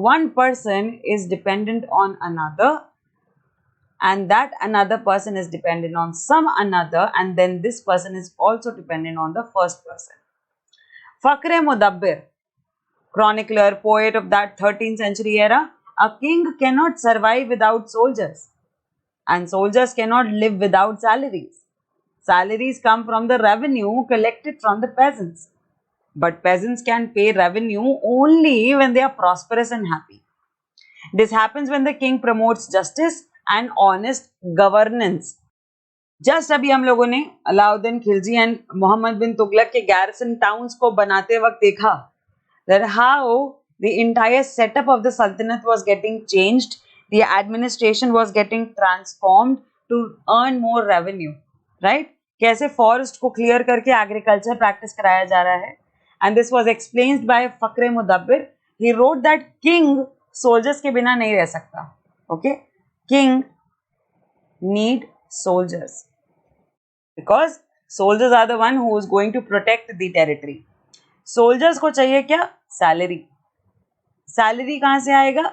one person is dependent on another and that another person is dependent on some another and then this person is also dependent on the first person. Fakr Mudabbir, chronicler, poet of that 13th century era, a king cannot survive without soldiers and soldiers cannot live without salaries. Salaries come from the revenue collected from the peasants. But peasants can pay revenue only when they are prosperous and happy. This happens when the king promotes justice and honest governance. Just अभी हम लोगों ने Alauddin Khilji and Mohammed bin Tughlaq के garrison towns को बनाते वक्त देखा that how the entire setup of the sultanate was getting changed, the administration was getting transformed to earn more revenue, right? कैसे forest को clear करके agriculture practice कराया जा रहा है. And this was explained by Fakr Mudabbir. He wrote that king soldiers के बिना नहीं रह सकता. Okay, king need soldiers because soldiers are the one who is going to protect the territory. Soldiers को चाहिए क्या? Salary. Salary कहाँ से आएगा?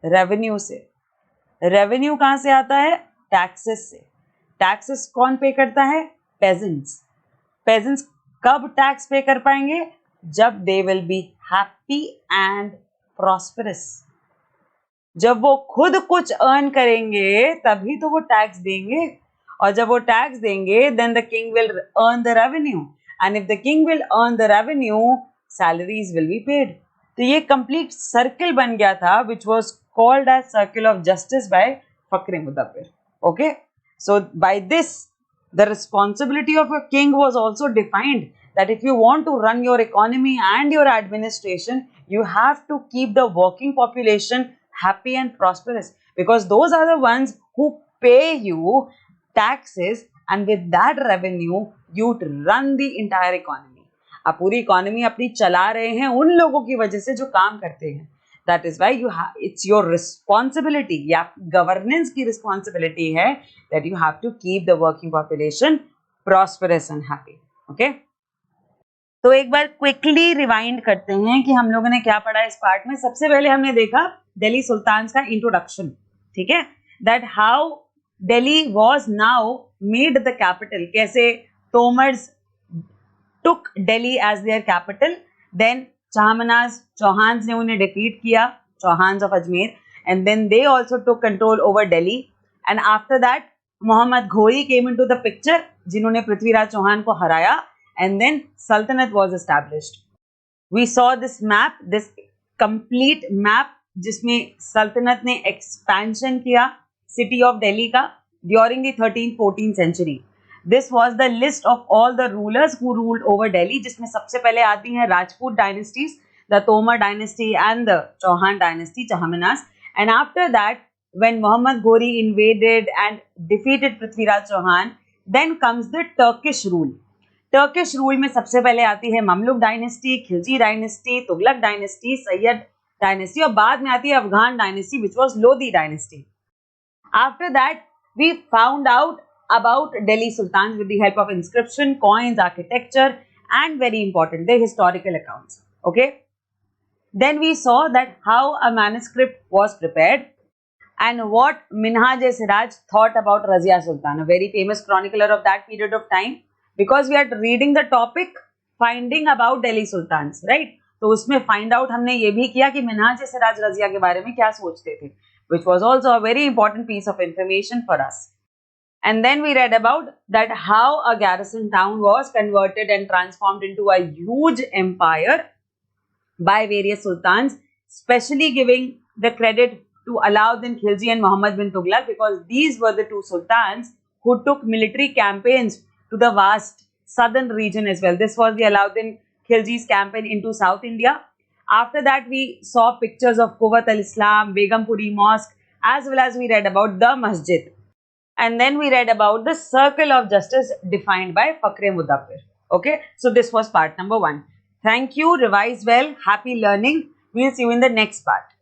Revenue से. Revenue कहाँ से आता है? Taxes से. Taxes कौन पे करता है? Peasants. Peasants कब टैक्स पे कर पाएंगे? जब they will be happy and prosperous. जब वो खुद कुछ अर्न करेंगे तभी तो वो टैक्स देंगे, और जब वो टैक्स देंगे then the king will earn the revenue, and if the king will earn the revenue salaries will be paid. तो ये कंप्लीट सर्कल बन गया था which was called as circle of justice by Fakhr Mudabbir. Okay, so by this the responsibility of a king was also defined, that if you want to run your economy and your administration, you have to keep the working population happy and prosperous, because those are the ones who pay you taxes and with that revenue you'd run the entire economy. आप पूरी economy अपनी चला रहे हैं उन लोगों की वजह से जो काम करते हैं. That is why it's your responsibility, या गवर्नेंस की रिस्पॉन्सिबिलिटी है that you have to keep the working population prosperous and happy. Okay? तो एक बार क्विकली रिवाइंड करते हैं कि हम लोगों ने क्या पढ़ा इस पार्ट में. सबसे पहले हमने देखा दिल्ली सुल्तान्स का इंट्रोडक्शन. ठीक है, that how Delhi was now made the capital, कैसे Tomars took Delhi as their capital. Then Chahamanas, Chauhans ने उन्हें defeat किया, Chauhans of Ajmer, and then they also took control over Delhi. And after that, Muhammad Ghori came into the picture, जिन्होंने पृथ्वीराज चौहान को हराया, and then Sultanate was established. We saw this map, this complete map, जिसमें सल्तनत ने expansion किया city of Delhi का during the 13th-14th century. This was the list of all the rulers who ruled over Delhi, जिसमें सबसे पहले आती हैं Rajput dynasties, the Tomar dynasty and the Chauhan dynasty, Chahamanas. And after that, when Muhammad Ghori invaded and defeated Prithviraj Chauhan, then comes the Turkish rule. Turkish rule में सबसे पहले आती है ममलुक dynasty, Khilji dynasty, Tughlaq dynasty, Syed dynasty, और बाद में आती है Afghan dynasty, which was Lodi dynasty. After that, we found out about Delhi Sultans with the help of inscription, coins, architecture, and very important, the historical accounts. Okay. Then we saw that how a manuscript was prepared and what Minhaj-e-Siraj thought about Razia Sultan, a very famous chronicler of that period of time, because we are reading the topic finding about Delhi Sultans, right? तो उसमें find out हमने ये भी किया कि Minhaj-e-Siraj Razia के बारे में क्या सोचते थे, which was also a very important piece of information for us. And then we read about that how a garrison town was converted and transformed into a huge empire by various sultans, especially giving the credit to Alauddin Khilji and Muhammad bin Tughlaq, because these were the two sultans who took military campaigns to the vast southern region as well. This was the Alauddin Khilji's campaign into South India. After that, we saw pictures of Quwwat al-Islam, Begumpuri Mosque, as well as we read about the masjid. And then we read about the circle of justice defined by Fakhre Mudaffir. Okay, so this was part number 1. Thank you, revise well, happy learning. We'll see you in the next part.